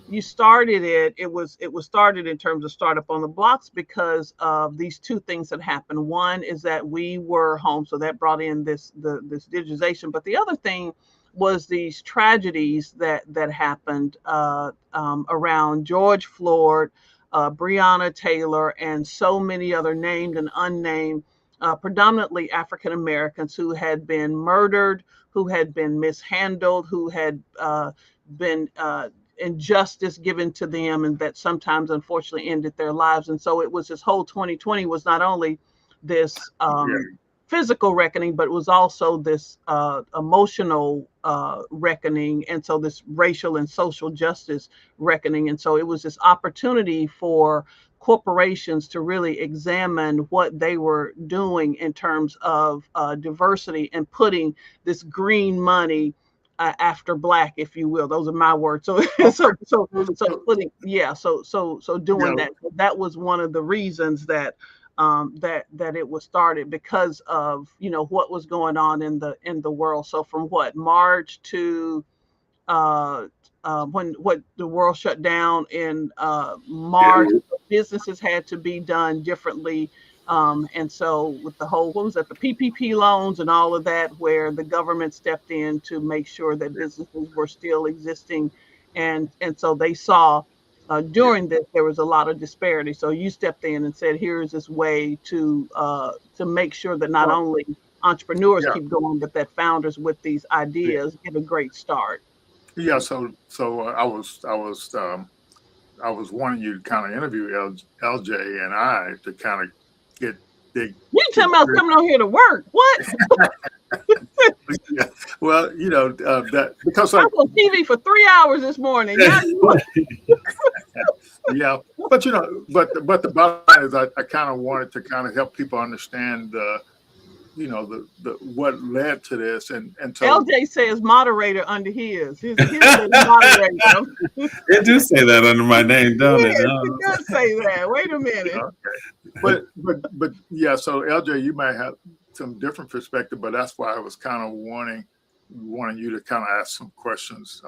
you started it. It was started in terms of startup on the blocks because of these two things that happened. One is that we were home, so that brought in this digitization. But the other thing was these tragedies that happened around George Floyd, Breonna Taylor, and so many other named and unnamed, predominantly African Americans who had been murdered, who had been mishandled, who had been injustice given to them, and that sometimes unfortunately ended their lives. And so it was, this whole 2020 was not only this physical reckoning, but it was also this emotional reckoning, and so this racial and social justice reckoning. And so it was this opportunity for corporations to really examine what they were doing in terms of diversity and putting this green money after black, if you will. Those are my words. So so putting so doing that. That was one of the reasons that that it was started, because of, you know, what was going on in the world. So from March to when the world shut down in March, businesses had to be done differently. And so with the whole, what was that, the PPP loans and all of that, where the government stepped in to make sure that businesses were still existing. And so they saw during this, there was a lot of disparity. So you stepped in and said, here's this way to make sure that not only entrepreneurs keep going, but that founders with these ideas get a great start. Yeah, so I was wanting you to kind of interview LJ and I to kind of get big. You tell me I was coming on here to work. What? Yeah. Well, you know, that because I was on TV for 3 hours this morning. Yeah, but you know, but the bottom line is I kind of wanted to kind of help people understand you know, the what led to this, and so LJ says moderator under his moderator. It do say that under my name, don't it? It does say that. Wait a minute. Okay. But yeah, so LJ, you might have some different perspective, but that's why I was kind of wanting you to kind of ask some questions,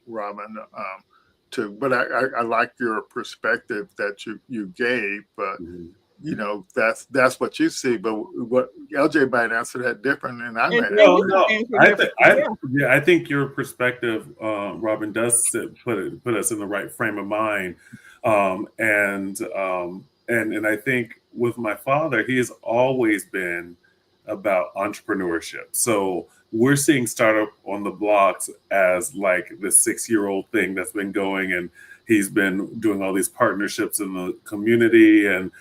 Robin. But I like your perspective that you gave, but. Mm-hmm. You know, that's what you see, but what LJ might answer that different, and I might. No. I think your perspective, Robin, does put us in the right frame of mind, and I think with my father, he has always been about entrepreneurship. So we're seeing Startup on the Blocks as like the 6-year-old thing that's been going, and he's been doing all these partnerships in the community, and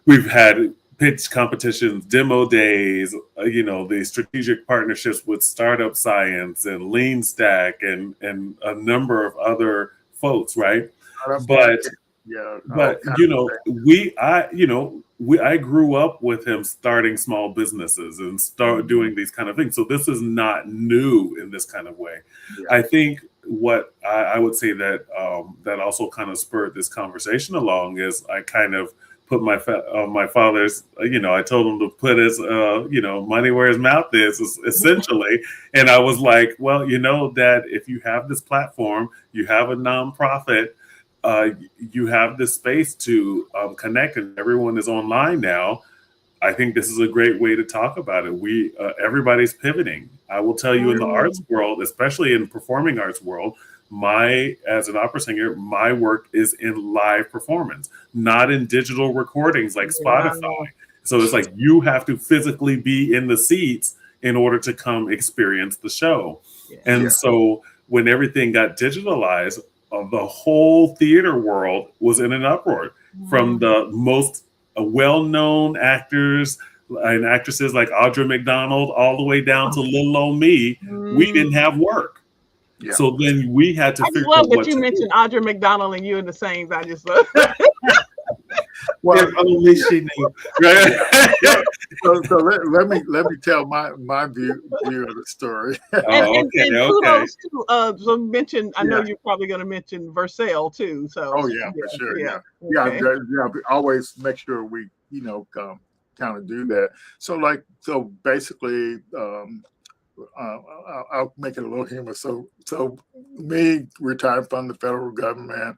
we've had pitch competitions, demo days, you know, the strategic partnerships with Startup Science and Lean Stack and a number of other folks, right? But you know, I grew up with him starting small businesses and start doing these kind of things. So this is not new in this kind of way. Yeah. I think what I would say that that also kind of spurred this conversation along is I kind of put my father's, you know, I told him to put his, you know, money where his mouth is essentially. And I was like, well, you know, Dad, if you have this platform, you have a nonprofit, you have this space to connect, and everyone is online now. I think this is a great way to talk about it. Everybody's pivoting. I will tell you, in the arts world, especially in performing arts world, as an opera singer, my work is in live performance, not in digital recordings like Spotify. So it's like you have to physically be in the seats in order to come experience the show. And so when everything got digitalized, the whole theater world was in an uproar, from the most well-known actors and actresses like Audra McDonald all the way down to little old me. We didn't have work. Yeah. So then we had to figure out what you mentioned Audra McDonald and you in the same. I just love. Well, if only she knew. So let me tell my view of the story. And kudos to so mention. I know you're probably going to mention Versailles too. So for sure. Yeah. Always make sure we kind of do that. So basically. I'll make it a little humorous. So me retired from the federal government,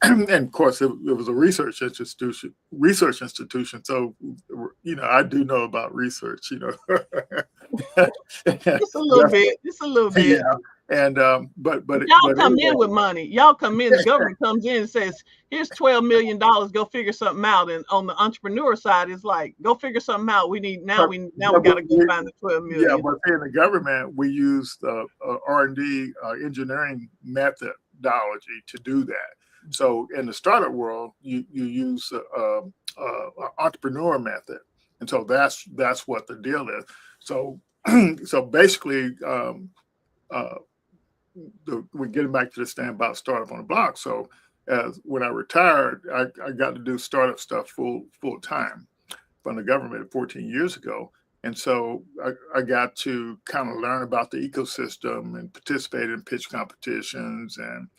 and of course it was a research institution. So I do know about research. Just a little bit. Just a little bit. Yeah. And but y'all come in with money. Y'all come in. The government comes in and says, "Here's $12 million. Go figure something out." And on the entrepreneur side, it's like, "Go figure something out. We need now. We got to go find the $12 million." Yeah, but in the government, we use the R&D engineering methodology to do that. So in the startup world, you use entrepreneur method, and so that's what the deal is. So so basically. We're getting back to this thing about startup on the block. So when I retired, I got to do startup stuff full time from the government 14 years ago. And so I got to kind of learn about the ecosystem and participate in pitch competitions and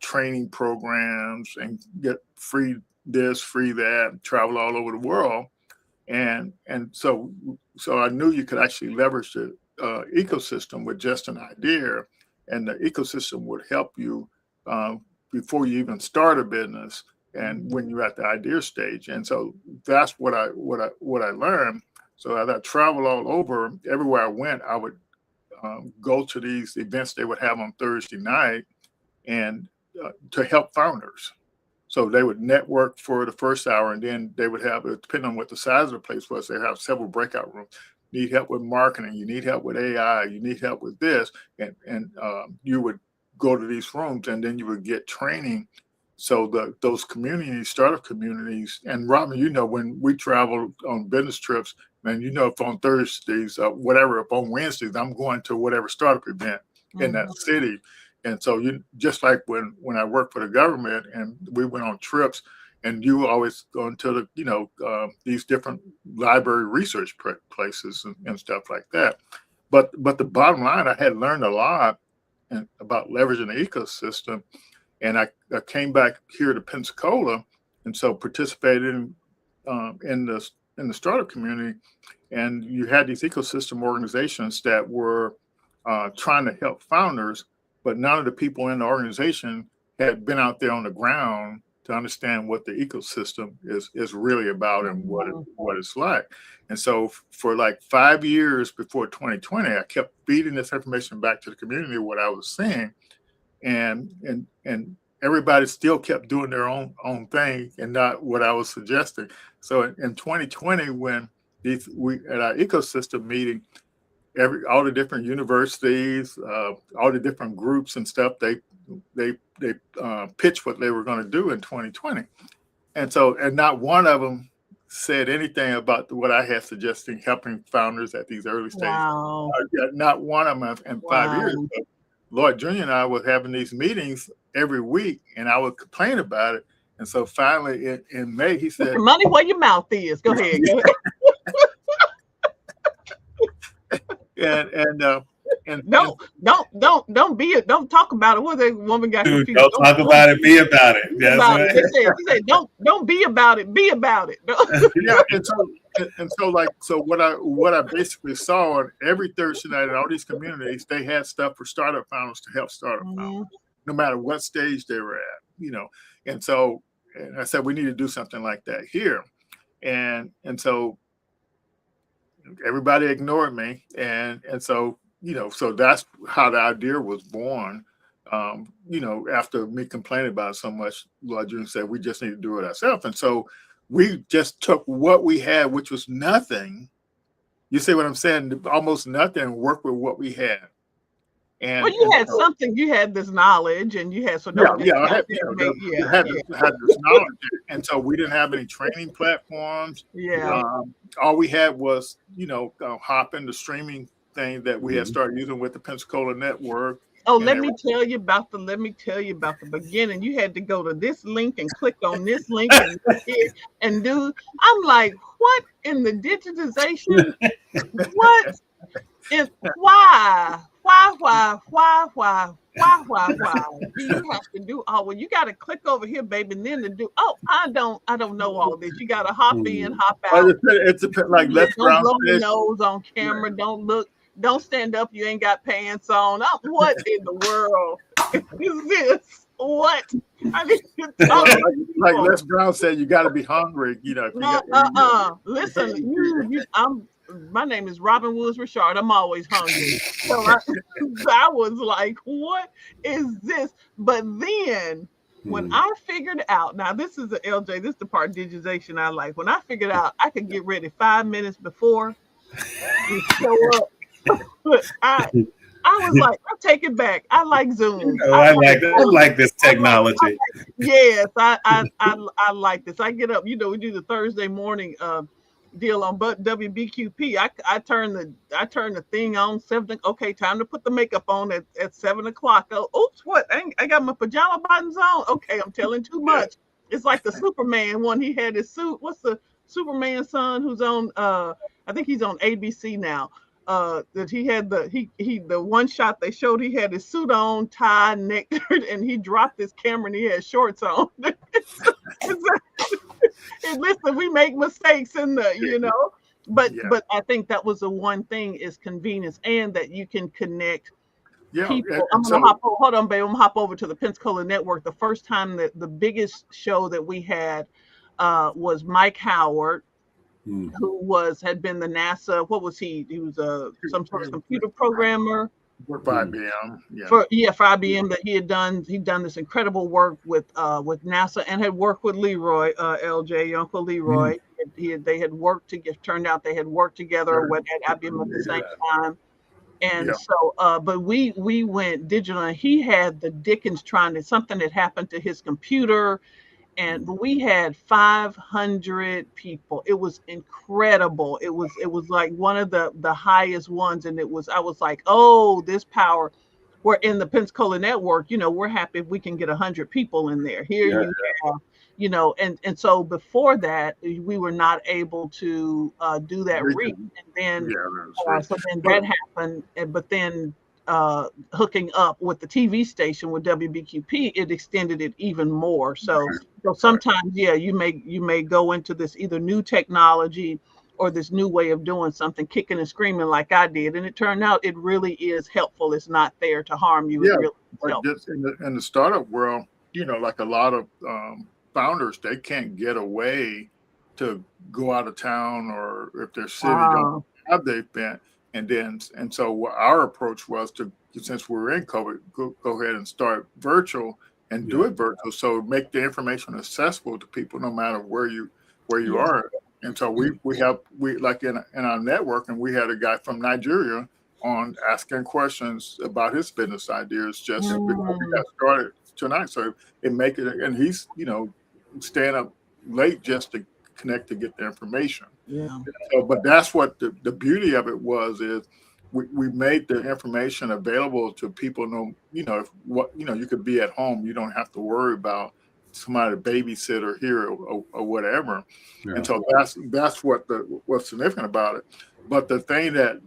training programs and get free this, free that, travel all over the world. And so I knew you could actually leverage the ecosystem with just an idea. And the ecosystem would help you before you even start a business, and when you're at the idea stage. And so that's what I learned. So as I traveled all over, everywhere I went, I would go to these events they would have on Thursday night, and to help founders. So they would network for the first hour, and then they would have, depending on what the size of the place was, they have several breakout rooms. Need help with marketing, you need help with AI, you need help with this, and you would go to these rooms, and then you would get training. So those communities, startup communities, and Robin, when we travel on business trips, man, if on Thursdays, whatever, if on Wednesdays, I'm going to whatever startup event in that city. And so just like when I worked for the government and we went on trips, and you always go into the, these different library research places and stuff like that. But the bottom line, I had learned a lot about leveraging the ecosystem. And I came back here to Pensacola, and so participated in the startup community. And you had these ecosystem organizations that were trying to help founders, but none of the people in the organization had been out there on the ground to understand what the ecosystem is really about and what it's like. And so for like 5 years before 2020, I kept feeding this information back to the community, what I was saying, and everybody still kept doing their own thing and not what I was suggesting. So in 2020, when we at our ecosystem meeting, all the different universities, all the different groups and stuff, they pitched what they were going to do in 2020, and not one of them said anything about what I had suggesting, helping founders at these early stages. Wow. Not one of them in 5 years. So Lloyd Jr. and I were having these meetings every week, and I would complain about it. And so finally in May, he said, "Put money where your mouth is. Go ahead." And don't talk about it. What the woman got confused. Don't talk about it. Be about it. That's right. She said, don't be about it. Be about it. Yeah. So what I basically saw on every Thursday night in all these communities, they had stuff for startup founders to help startup founders, no matter what stage they were at. And so I said we need to do something like that here, and so everybody ignored me, and so so that's how the idea was born. After me complaining about it so much, Lord June said we just need to do it ourselves, and so we just took what we had, which was nothing. You see what I'm saying? Almost nothing, and worked with what we had. And you had something. You had this knowledge, and you had I had this knowledge, and so we didn't have any training platforms. Yeah. All we had was hop in the streaming thing that we had started using with the Pensacola network. Oh, let me tell you about the beginning. You had to go to this link and click on this link and do. I'm like, what in the digitization? What is why? Do you have to do you got to click over here, baby, and then to do. Oh, I don't know all this. You got to hop in, hop out. It's like let's don't blow your nose on camera. Don't look. Don't stand up. You ain't got pants on. What in the world is this? What? I mean, like Les Brown said, you got to be hungry. Listen, my name is Robin Woods Richard. I'm always hungry. So I was like, what is this? But then when I figured out, now this is the LJ, this is the part of digitization I like. When I figured out I could get ready 5 minutes before and show up, I was like, I take it back. I like Zoom. I like this technology. Yes, I like this. I get up, we do the Thursday morning deal on WBQP. I turn the thing on 7. Okay, time to put the makeup on at 7 o'clock. Oh, oops, what? I got my pajama bottoms on. Okay, I'm telling too much. It's like the Superman one. He had his suit. What's the Superman son who's on? I think he's on ABC now. That he had the one shot they showed, he had his suit on, tie, neck, and he dropped his camera and he had shorts on. And listen, we make mistakes in but I think that was the one thing is convenience and that you can connect people. I'm gonna hold on, babe. I'm gonna hop over to the Pensacola Network. The first time that the biggest show that we had was Mike Howard, who had been the NASA, what was he? He was some sort of computer programmer. For IBM. For IBM, that he'd done this incredible work with NASA and had worked with Leroy, LJ, Uncle Leroy. They had worked together, turned out they had worked together at IBM at the same time. And so, but we went digital, and he had the Dickens something that happened to his computer. And we had 500 people. It was incredible. It was like one of the highest ones. And I was like, oh, this power. We're in the Pensacola Network, we're happy if we can get 100 people in there. Here you have, and so before that, we were not able to do that reach. And then, so then that happened. But then hooking up with the TV station with WBQP, it extended it even more. So sometimes, you may go into this either new technology or this new way of doing something, kicking and screaming like I did, and it turned out it really is helpful. It's not there to harm you. Yeah, it really just in the startup world, like a lot of founders, they can't get away to go out of town, or if their city don't have the event. And so our approach was to, since we were in COVID, go ahead and start virtual and do it virtual. So make the information accessible to people no matter where you are. And so we like in our network, and we had a guy from Nigeria on asking questions about his business ideas just before we got started tonight. So and he's, staying up late just to connect to get the information. So, but that's what the beauty of it is we made the information available to people. You could be at home. You don't have to worry about somebody babysitter here or whatever. And so that's what's significant about it. But the thing that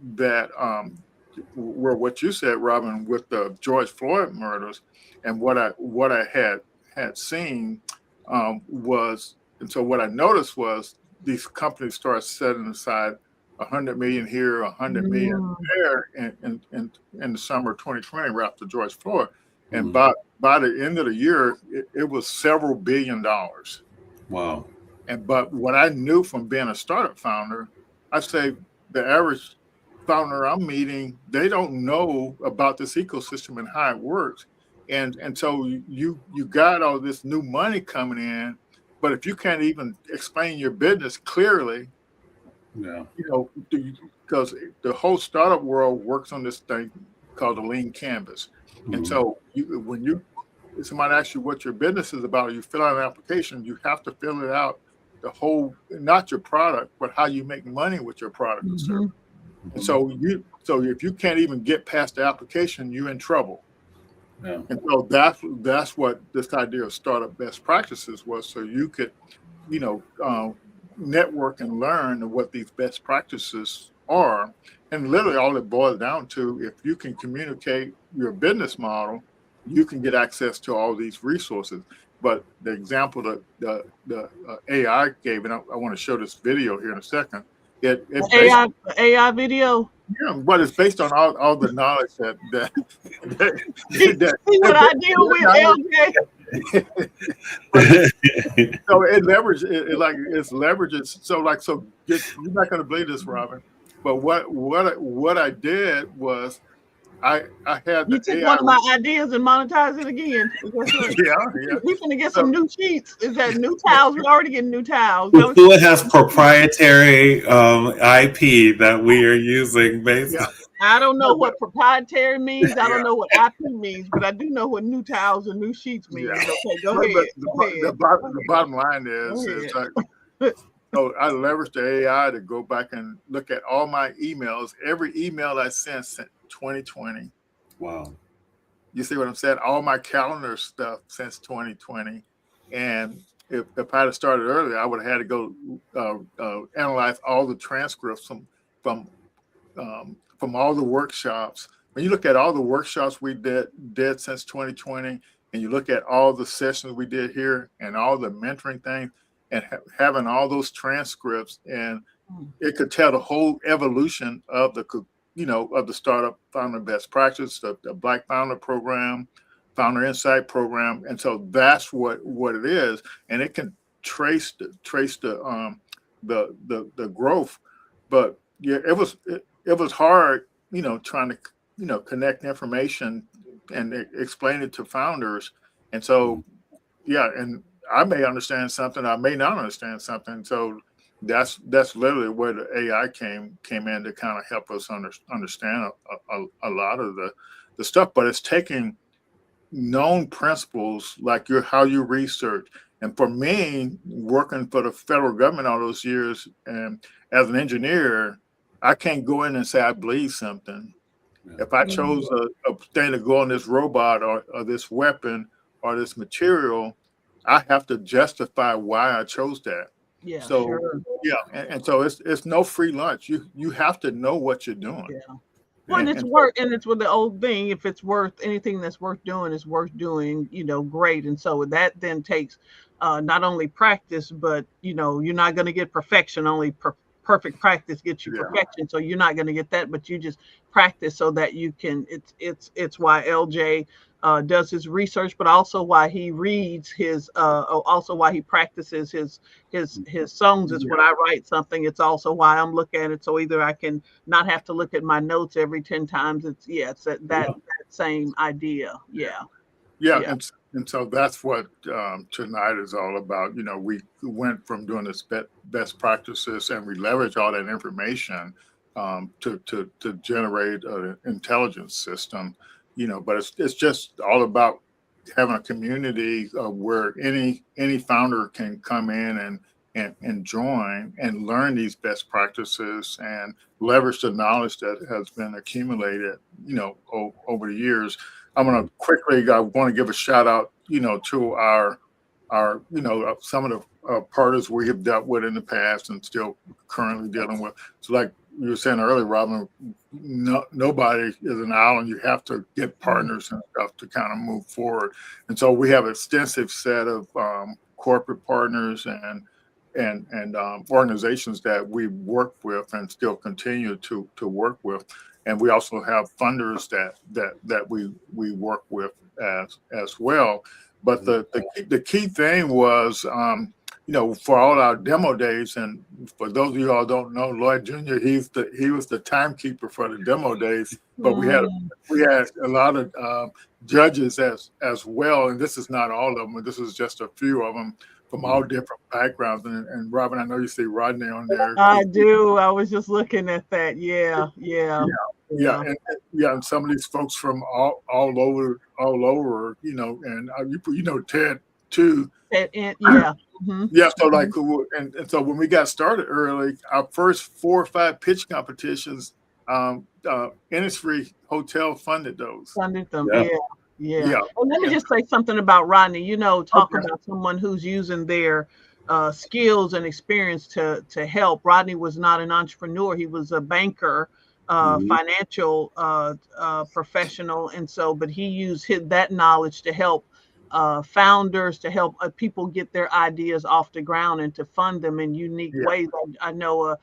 what you said, Robin, with the George Floyd murders, and what I had seen was, and so what I noticed was these companies start setting aside 100 million here, 100 million there in the summer of 2020, right after George Floyd. And by the end of the year, it was several $1 billion. Wow. But what I knew from being a startup founder, I'd say the average founder I'm meeting, they don't know about this ecosystem and how it works. And so you got all this new money coming in, but if you can't even explain your business clearly, because the whole startup world works on this thing called a lean canvas. And so when somebody asks you what your business is about, you fill out an application, you have to fill it out, the whole, not your product, but how you make money with your product and service. And so if you can't even get past the application, you're in trouble. And so that's what this idea of startup best practices was. So you could, network and learn what these best practices are. And literally all it boils down to, if you can communicate your business model, you can get access to all these resources. But the example that the AI gave, and I want to show this video here in a second. AI video. Yeah, but it's based on all the knowledge that see what I deal with, LJ. So it leverages. It's leverages. So you're not going to believe this, Robin. but what I did was I had You the took AI. one of my ideas and monetized it again. Yeah. We finna get So, some new sheets. Is that new towels? We're already getting new towels. Kakua has proprietary IP that we are using based. yeah. I don't know No, what proprietary means. I don't yeah. know what IP means, but I do know what new towels and new sheets means. Yeah. Okay, go But ahead. the bottom line is Go like, so I leveraged the AI to go back and look at all my emails, every email I sent 2020. Wow. You see what I'm saying? All my calendar stuff since 2020. And if I had started earlier, I would have had to go analyze all the transcripts from all the workshops. When you look at all the workshops we did since 2020, and you look at all the sessions we did here and all the mentoring things, and having all those transcripts, and it could tell the whole evolution of the startup founder best practice, the Black Founder Program, Founder Insight Program, and so that's what it is, and it can trace the growth, but yeah, it was hard, trying to connect information and explain it to founders, and so yeah, and I may understand something, I may not understand something, so that's literally where the AI came in to kind of help us understand a lot of the stuff. But it's taking known principles like how you research. And for me, working for the federal government all those years, and as an engineer, I can't go in and say I believe something. If I chose a thing to go on this robot or this weapon or this material, I have to justify why I chose that. Yeah, So sure. yeah, and so it's no free lunch. You have to know what you're doing. Yeah. Well, and it's And worth, and it's with the old thing. If it's worth anything that's worth doing, is worth doing. Great. And so that then takes not only practice, but you're not going to get perfection. Only perfect practice gets you yeah, perfection. So you're not going to get that, but you just practice so that you can. It's why LJ does his research, but also why he reads also why he practices his songs. Is when I write something. It's also why I'm looking at it. So either I can not have to look at my notes every 10 times. It's that same idea. Yeah. and so that's what tonight is all about. We went from doing this best practices, and we leverage all that information to generate an intelligence system. But it's just all about having a community where any founder can come in and join and learn these best practices and leverage the knowledge that has been accumulated, over the years. I'm going to quickly, I want to give a shout out, to our, some of the partners we have dealt with in the past and still currently dealing with. So like you were saying earlier, Robin, nobody is an island. You have to get partners and stuff to kind of move forward. And so we have an extensive set of corporate partners and organizations that we work with and still continue to work with, and we also have funders that we work with as well. But the key thing was, for all our demo days, and for those of you all don't know, Lloyd Jr. He was the timekeeper for the demo days. But we had a lot of judges as well, and this is not all of them, but this is just a few of them from all different backgrounds. And Robin, I know you see Rodney on there. I do. I was just looking at that. Yeah. And some of these folks from all over, and Ted too. Yeah. So like, and so when we got started early, our first 4 or 5 pitch competitions, Innisfree Hotel funded those. Funded them. Yeah. And let me just say something about Rodney. Talk about someone who's using their skills and experience to help. Rodney was not an entrepreneur. He was a banker, financial professional. And so, but he used that knowledge to help founders, to help people get their ideas off the ground and to fund them in unique ways. I know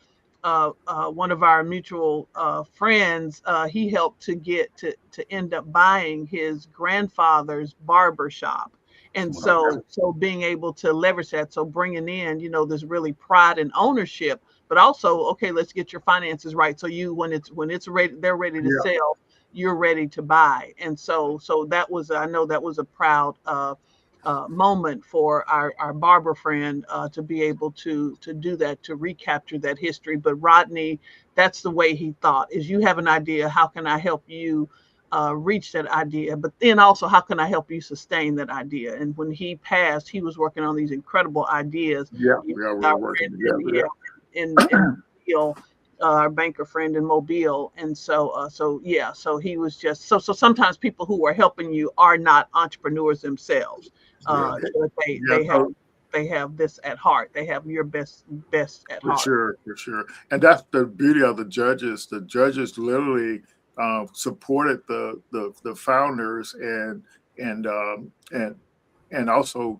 one of our mutual friends, he helped to get to end up buying his grandfather's barber shop. And Okay. so being able to leverage that, so bringing in, this really pride and ownership, but also, okay, let's get your finances right. So when it's ready, they're ready to Yeah. sell, you're ready to buy. And so that was, I know that was a proud moment for our barber friend to be able to do that, to recapture that history. But Rodney, that's the way he thought: is you have an idea, how can I help you reach that idea? But then also, how can I help you sustain that idea? And when he passed, he was working on these incredible ideas. Yeah. We were working together. Yeah. In Mobile, our banker friend in Mobile. And so he was just so sometimes people who are helping you are not entrepreneurs themselves. But they have this at heart. They have your best at heart. For sure. And that's the beauty of the judges. The judges literally supported the founders and also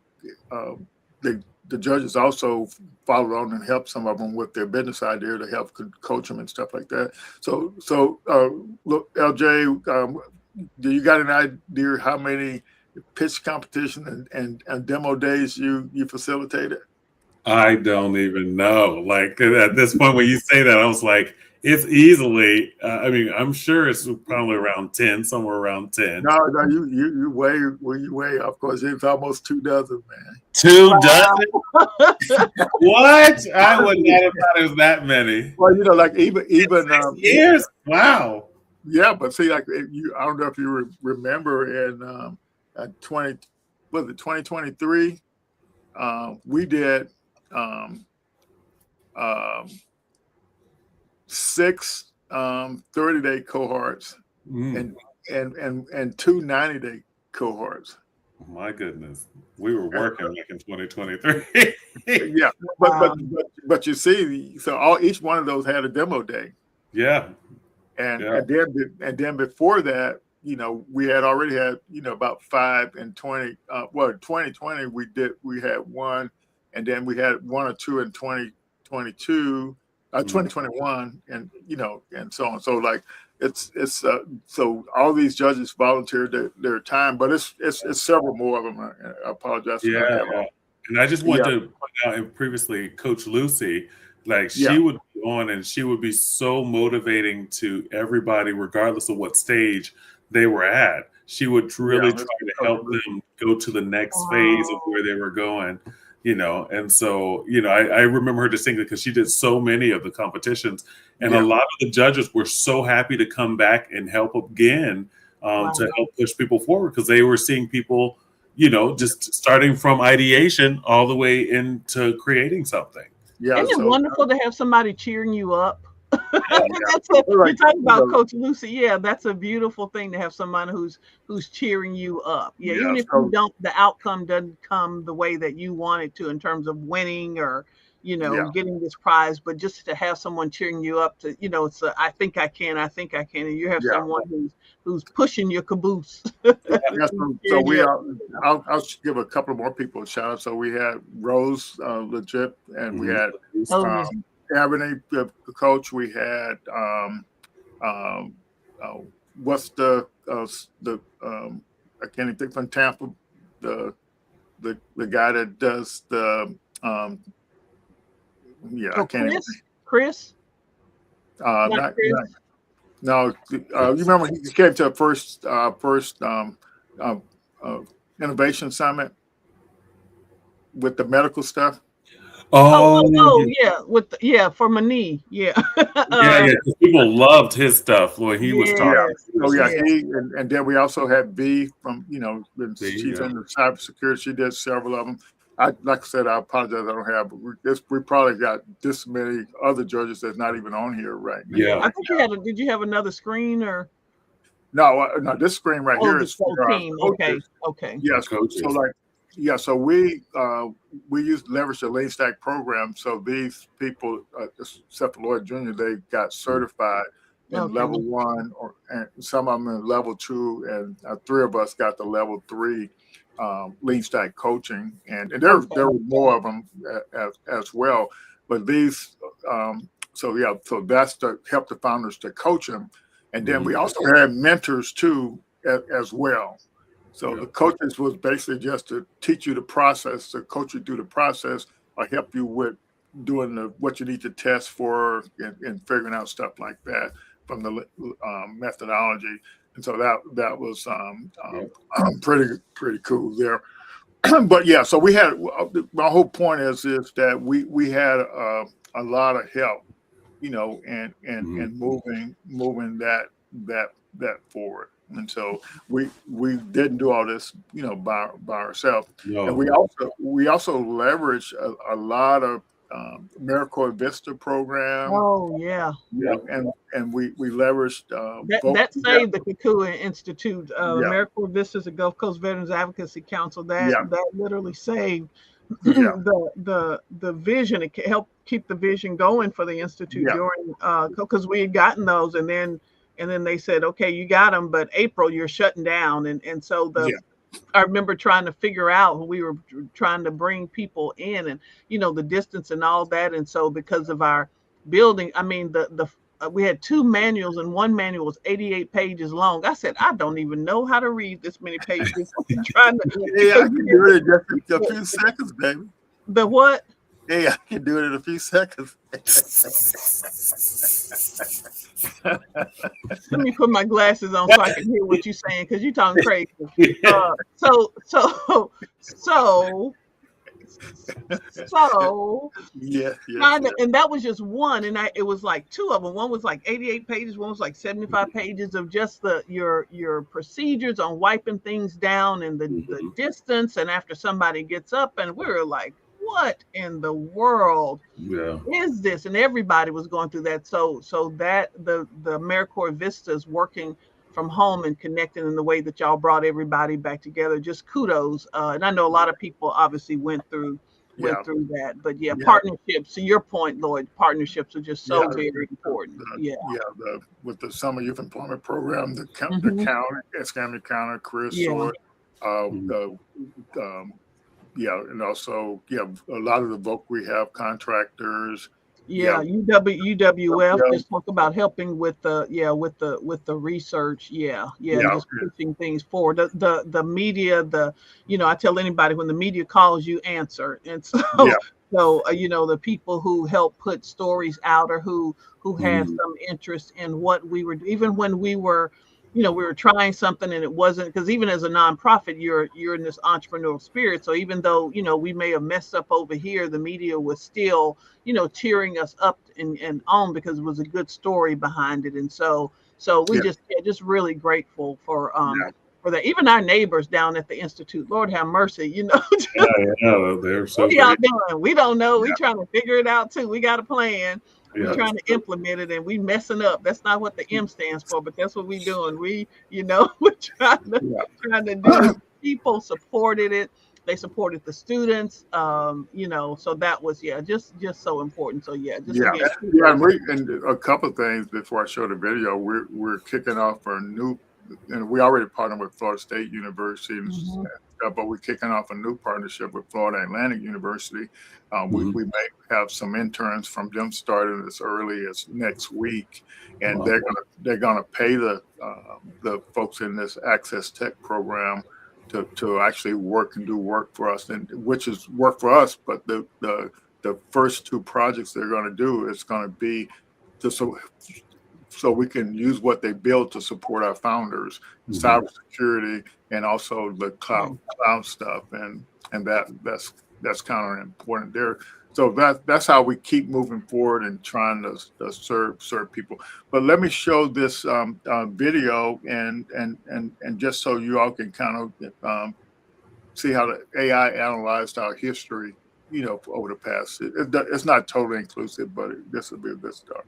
the judges also followed on and helped some of them with their business idea to help coach them and stuff like that. So look, LJ, do you got an idea how many pitch competition and demo days you facilitated? I don't even know. Like at this point, when you say that, I was like, it's easily. I mean, I'm sure it's probably around 10, somewhere around 10. No, you way off. Of course, it's almost 24, man. 24? What? I would not have thought it was that many. Well, like even years. Wow. Yeah, but see, like I don't know if you remember in 2023, we did 6 30-day cohorts and 2 90-day cohorts. Oh my goodness, we were working like in 2023. Yeah, but you see, so each one of those had a demo day. Yeah, and then before that, we had already had about 5 and 20. 2020 we had 1, and then we had 1 or 2 in 2022, 2021, and and so on. So like it's so all these judges volunteered their time, but it's several more of them. I apologize. And I just want to point out, and previously, Coach Lucy, like she would be on and she would be so motivating to everybody, regardless of what stage they were at. She would really try to help them go to the next phase of where they were going, And so, I remember her distinctly because she did so many of the competitions, and a lot of the judges were so happy to come back and help again to help push people forward, because they were seeing people, just starting from ideation all the way into creating something. Yeah, isn't it wonderful to have somebody cheering you up? You're talking about Coach Lucy. Yeah, that's a beautiful thing to have someone who's cheering you up. Yeah, even if the outcome doesn't come the way that you want it to in terms of winning or getting this prize, but just to have someone cheering you up to it's I think I can, and you have someone who's pushing your caboose. So I'll give a couple more people a shout out. So we had Rose legit, and we had Ebony, the coach. We had what's the I can't even think, from Tampa, the guy that does the I can't. Chris. Not Chris. No, you remember he came to a first innovation summit with the medical stuff. For my knee. People loved his stuff when he was talking. And then we also had B from she's in the cybersecurity. She did several of them. Like I said, I apologize. I don't have. We probably got this many other judges that's not even on here right now. Yeah, I think did you have another screen or? No. This screen right here is for team. Okay. Yes. So we leverage the Lean Stack program. So these people, except for Lloyd Jr., they got certified in level 1, and some of them in level 2, and 3 of us got the level 3 Lean Stack coaching, and there were more of them as well. But these, so that's to help the founders to coach them, and then we also had mentors too as well. So the coaches was basically just to teach you the process, to coach you through the process, or help you with doing what you need to test for and figuring out stuff like that from the methodology. And so that was pretty cool there. But yeah, so we had, my whole point is that we had a lot of help, and moving that forward. And so we didn't do all this, by ourselves. No. And we also leveraged a lot of AmeriCorps Vista program. Oh yeah. And we leveraged that saved the Kikuyu Institute. AmeriCorps Vista is a Gulf Coast Veterans Advocacy Council that literally saved the vision. It helped keep the vision going for the institute during because we had gotten those, and then they said, okay, you got them, but April you're shutting down, and so I remember trying to figure out when we were trying to bring people in, and the distance and all that, and so because of our building, I mean we had 2 manuals, and one manual was 88 pages long. I said, I don't even know how to read this many pages. I'm trying to. I can do it in just a few seconds, baby. The what? Hey, I can do it in a few seconds. Let me put my glasses on so I can hear what you're saying, because you're talking crazy. So and that was just one, and it was like 2 of them. One was like 88 pages, one was like 75 pages of just your procedures on wiping things down and the distance, and after somebody gets up, and we were like, what in the world is this? And everybody was going through that. So that the AmeriCorps Vista is working from home and connecting in the way that y'all brought everybody back together. Just kudos. And I know a lot of people obviously went through that, but partnerships, to your point, Lloyd, partnerships are just so very important. With the Summer Youth Employment Program, the county, Escambia County, Career Sword, and also a lot of the voc rehab contractors. UWF just talk about helping with the research. Just pushing things forward. The media, I tell anybody, when the media calls, you answer. And so the people who help put stories out, or who had some interest in what we were, even when we were we were trying something and it wasn't, because even as a nonprofit, you're in this entrepreneurial spirit. So even though, we may have messed up over here, the media was still, cheering us up and on, because it was a good story behind it. And so we just really grateful for that. Even our neighbors down at the Institute, Lord have mercy, they're so what y'all doing? We don't know. We're trying to figure it out too. We got a plan. We're trying to implement it, and we messing up. That's not what the M stands for, but that's what we doing. We, we're trying to do it. People supported it. They supported the students. So that was just so important. So and a couple of things before I show the video. We're kicking off our new, and we already partnered with Florida State University, but we're kicking off a new partnership with Florida Atlantic University. We may have some interns from them starting as early as next week, and they're gonna pay the folks in this Access Tech program to actually work and do work for us, and which is work for us. But the first 2 projects they're going to do is going to be so we can use what they build to support our founders, cybersecurity, and also the cloud stuff, and that's kind of important there. So that's how we keep moving forward and trying to serve people. But let me show this video and just so you all can kind of see how the AI analyzed our history, over the past. It's not totally inclusive, but this will be a good start.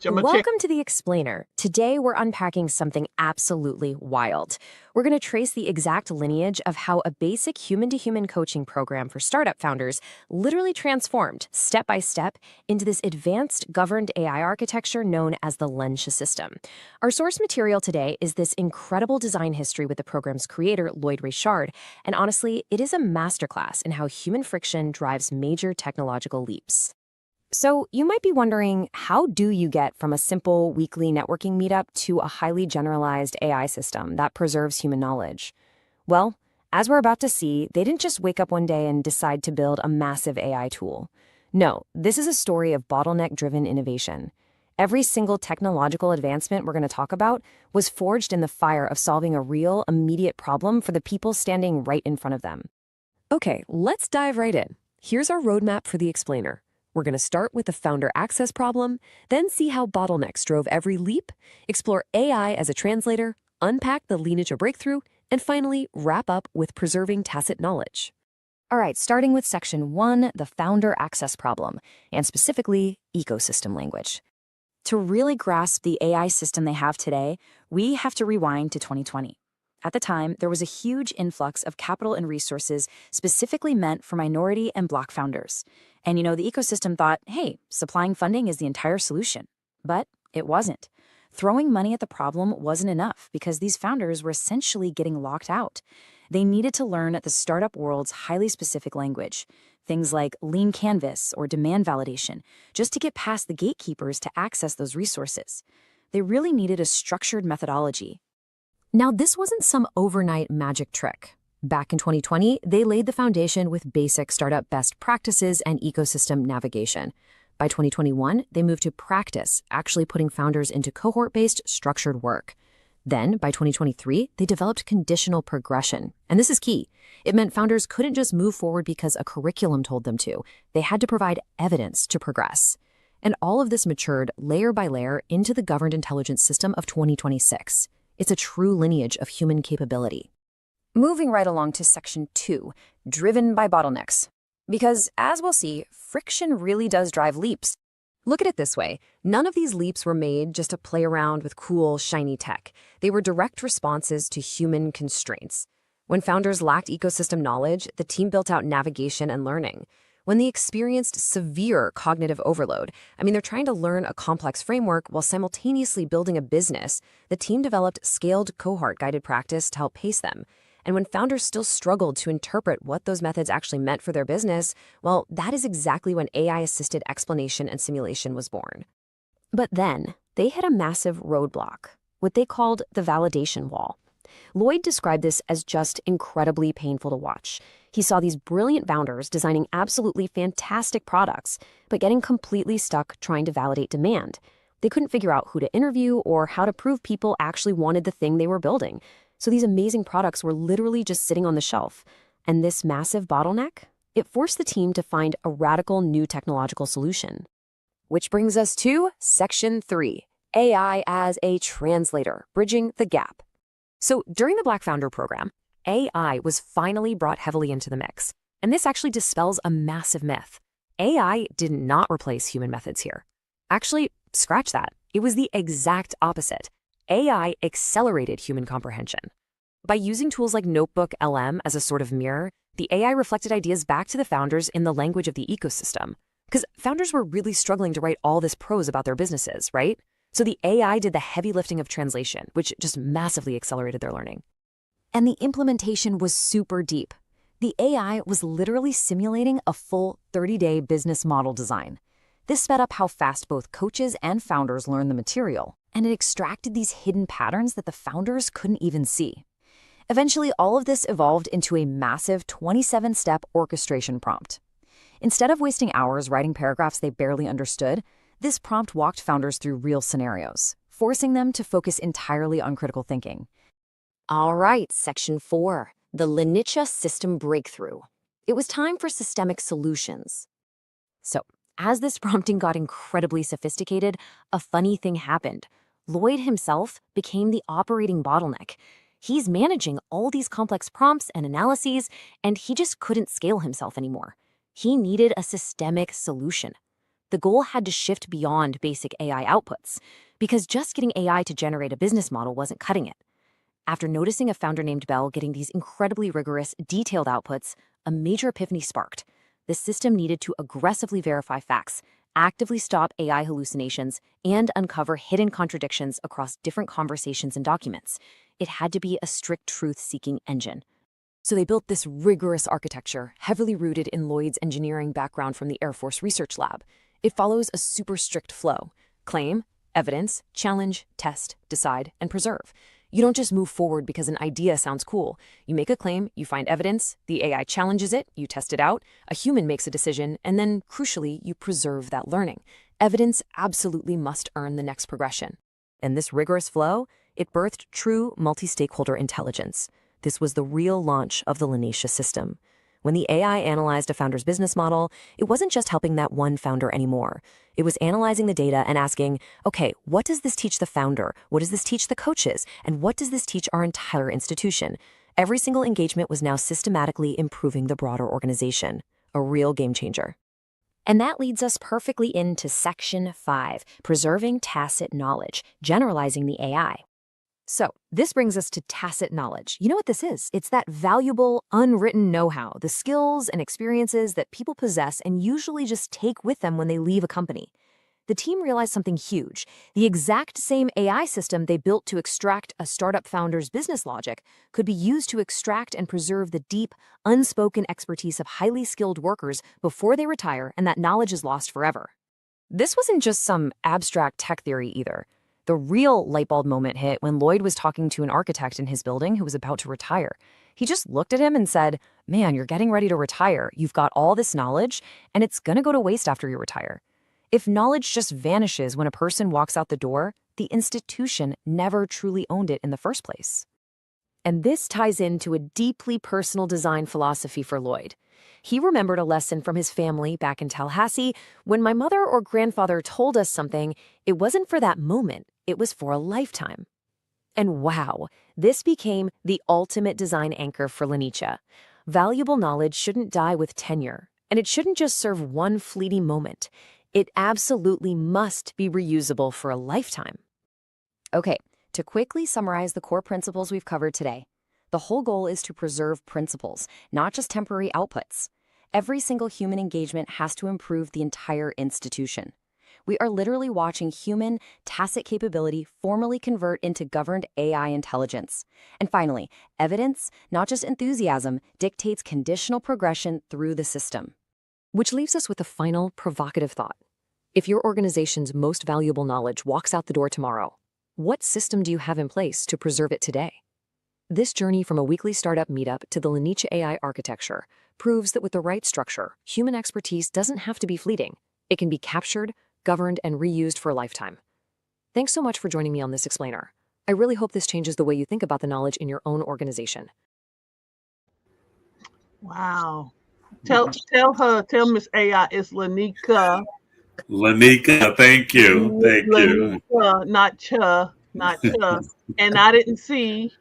Welcome to The Explainer. Today, we're unpacking something absolutely wild. We're going to trace the exact lineage of how a basic human-to-human coaching program for startup founders literally transformed, step by step, into this advanced governed AI architecture known as the Lensha system. Our source material today is this incredible design history with the program's creator, Lloyd Richard, and honestly, it is a masterclass in how human friction drives major technological leaps. So you might be wondering, how do you get from a simple weekly networking meetup to a highly generalized AI system that preserves human knowledge? Well, as we're about to see, they didn't just wake up one day and decide to build a massive AI tool. No, this is a story of bottleneck-driven innovation. Every single technological advancement we're going to talk about was forged in the fire of solving a real, immediate problem for the people standing right in front of them. Okay, let's dive right in. Here's our roadmap for the explainer. We're going to start with the founder access problem, then see how bottlenecks drove every leap, explore AI as a translator, unpack the lineage of breakthrough, and finally wrap up with preserving tacit knowledge. All right, starting with section 1, the founder access problem, and specifically ecosystem language. To really grasp the AI system they have today, we have to rewind to 2020. At the time, there was a huge influx of capital and resources specifically meant for minority and Block founders. And the ecosystem thought, hey, supplying funding is the entire solution. But it wasn't. Throwing money at the problem wasn't enough because these founders were essentially getting locked out. They needed to learn the startup world's highly specific language, things like lean canvas or demand validation, just to get past the gatekeepers to access those resources. They really needed a structured methodology. Now, this wasn't some overnight magic trick. Back in 2020, they laid the foundation with basic startup best practices and ecosystem navigation. By 2021, they moved to practice, actually putting founders into cohort-based, structured work. Then, by 2023, they developed conditional progression. And this is key. It meant founders couldn't just move forward because a curriculum told them to. They had to provide evidence to progress. And all of this matured layer by layer into the governed intelligence system of 2026. It's a true lineage of human capability. Moving right along to section 2, driven by bottlenecks. Because, as we'll see, friction really does drive leaps. Look at it this way. None of these leaps were made just to play around with cool, shiny tech. They were direct responses to human constraints. When founders lacked ecosystem knowledge, the team built out navigation and learning. When they experienced severe cognitive overload, they're trying to learn a complex framework while simultaneously building a business, the team developed scaled cohort-guided practice to help pace them. And when founders still struggled to interpret what those methods actually meant for their business, well, that is exactly when AI-assisted explanation and simulation was born. But then, they hit a massive roadblock, what they called the validation wall. Lloyd described this as just incredibly painful to watch. He saw these brilliant founders designing absolutely fantastic products, but getting completely stuck trying to validate demand. They couldn't figure out who to interview or how to prove people actually wanted the thing they were building. So these amazing products were literally just sitting on the shelf. And this massive bottleneck, it forced the team to find a radical new technological solution. Which brings us to section 3, AI as a translator, bridging the gap. So during the Black Founder Program, AI was finally brought heavily into the mix. And this actually dispels a massive myth. AI did not replace human methods here. Actually, scratch that. It was the exact opposite. AI accelerated human comprehension. By using tools like Notebook LM as a sort of mirror, the AI reflected ideas back to the founders in the language of the ecosystem. Because founders were really struggling to write all this prose about their businesses, right? So the AI did the heavy lifting of translation, which just massively accelerated their learning. And the implementation was super deep. The AI was literally simulating a full 30-day business model design. This sped up how fast both coaches and founders learned the material, and it extracted these hidden patterns that the founders couldn't even see. Eventually, all of this evolved into a massive 27-step orchestration prompt. Instead of wasting hours writing paragraphs they barely understood, this prompt walked founders through real scenarios, forcing them to focus entirely on critical thinking. All right, section 4, the lineage system breakthrough. It was time for systemic solutions. So, as this prompting got incredibly sophisticated, a funny thing happened. Lloyd himself became the operating bottleneck. He's managing all these complex prompts and analyses, and he just couldn't scale himself anymore. He needed a systemic solution. The goal had to shift beyond basic AI outputs, because just getting AI to generate a business model wasn't cutting it. After noticing a founder named Bell getting these incredibly rigorous, detailed outputs, a major epiphany sparked. The system needed to aggressively verify facts, actively stop AI hallucinations, and uncover hidden contradictions across different conversations and documents. It had to be a strict truth-seeking engine. So they built this rigorous architecture, heavily rooted in Lloyd's engineering background from the Air Force Research Lab. It follows a super strict flow: claim, evidence, challenge, test, decide, and preserve. You don't just move forward because an idea sounds cool. You make a claim, you find evidence, the AI challenges it, you test it out, a human makes a decision, and then, crucially, you preserve that learning. Evidence absolutely must earn the next progression. And this rigorous flow, it birthed true multi-stakeholder intelligence. This was the real launch of the Lanisha system. When the AI analyzed a founder's business model, it wasn't just helping that one founder anymore. It was analyzing the data and asking, okay, what does this teach the founder? What does this teach the coaches? And what does this teach our entire institution? Every single engagement was now systematically improving the broader organization. A real game changer. And that leads us perfectly into Section 5, Preserving Tacit Knowledge, Generalizing the AI. So, this brings us to tacit knowledge. You know what this is? It's that valuable, unwritten know-how, the skills and experiences that people possess and usually just take with them when they leave a company. The team realized something huge. The exact same AI system they built to extract a startup founder's business logic could be used to extract and preserve the deep, unspoken expertise of highly skilled workers before they retire, and that knowledge is lost forever. This wasn't just some abstract tech theory either. The real light bulb moment hit when Lloyd was talking to an architect in his building who was about to retire. He just looked at him and said, "Man, you're getting ready to retire. You've got all this knowledge, and it's going to go to waste after you retire." If knowledge just vanishes when a person walks out the door, the institution never truly owned it in the first place. And this ties into a deeply personal design philosophy for Lloyd. He remembered a lesson from his family back in Tallahassee. When my mother or grandfather told us something, it wasn't for that moment, it was for a lifetime. And wow, this became the ultimate design anchor for Lanisha. Valuable knowledge shouldn't die with tenure, and it shouldn't just serve one fleeting moment. It absolutely must be reusable for a lifetime. Okay, to quickly summarize the core principles we've covered today, the whole goal is to preserve principles, not just temporary outputs. Every single human engagement has to improve the entire institution. We are literally watching human, tacit capability formally convert into governed AI intelligence. And finally, evidence, not just enthusiasm, dictates conditional progression through the system. Which leaves us with a final, provocative thought. If your organization's most valuable knowledge walks out the door tomorrow, what system do you have in place to preserve it today? This journey from a weekly startup meetup to the Lanisha AI architecture proves that with the right structure, human expertise doesn't have to be fleeting. It can be captured, governed, and reused for a lifetime. Thanks so much for joining me on this explainer. I really hope this changes the way you think about the knowledge in your own organization. Wow. Tell Miss AI it's Lanika. Lanika, thank you. Thank you. Lanika, not Cha. And I didn't see,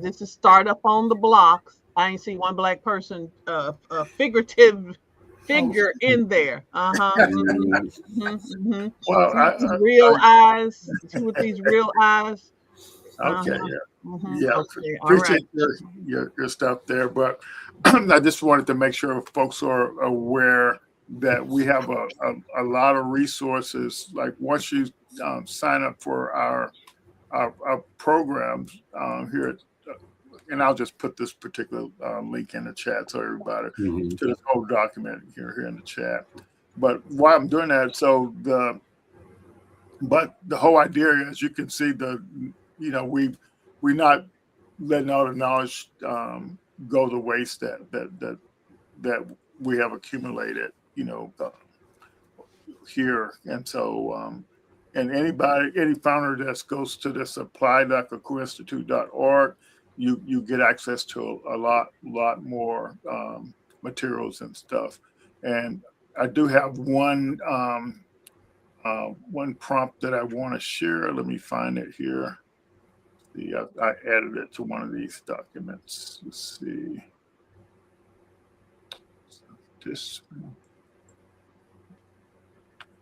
this is startup on the blocks. I ain't see one black person, figurative figure in there. Well, real eyes. See with these real eyes. Okay, yeah. Okay, Appreciate your stuff there, but I just wanted to make sure folks are aware that we have a lot of resources. Like once you sign up for our programs here, and I'll just put this particular link in the chat so everybody to this whole document here in the chat. But while I'm doing that, but the whole idea, as you can see, we're not letting all the knowledge go to waste that we have accumulated, here. And so, and any founder that goes to this apply.kakuinstitute.org, you get access to a lot more materials and stuff. And I do have one prompt that I want to share. Let me find it here. I added it to one of these documents. Let's see.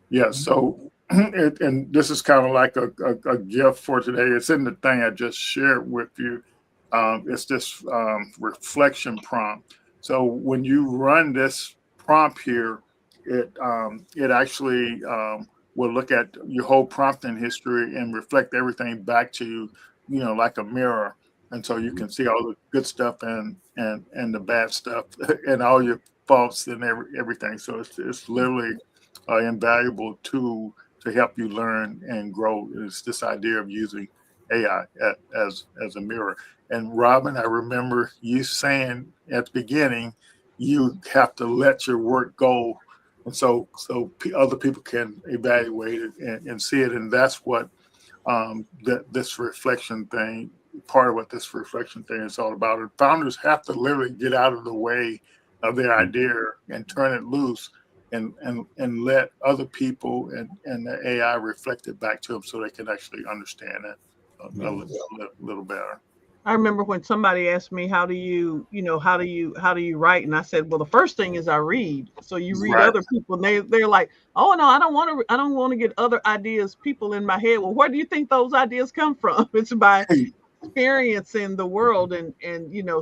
Yeah, so and this is kind of like a gift for today. It's in the thing I just shared with you. It's this reflection prompt. So when you run this prompt here, it actually will look at your whole prompting history and reflect everything back to you, like a mirror. And so you can see all the good stuff and the bad stuff and all your faults and everything. So it's literally an invaluable tool to help you learn and grow. It's this idea of using AI as a mirror. And Robin, I remember you saying at the beginning, you have to let your work go, and so other people can evaluate it and see it. And that's what this reflection thing, part of what this reflection thing is all about. And founders have to literally get out of the way of their idea and turn it loose and let other people and the AI reflect it back to them so they can actually understand it a little better. I remember when somebody asked me, how do you write? And I said, well, the first thing is I read. So you read other people, and they're like, oh no, I don't want to get other ideas, people in my head. Well, where do you think those ideas come from? It's by experiencing the world and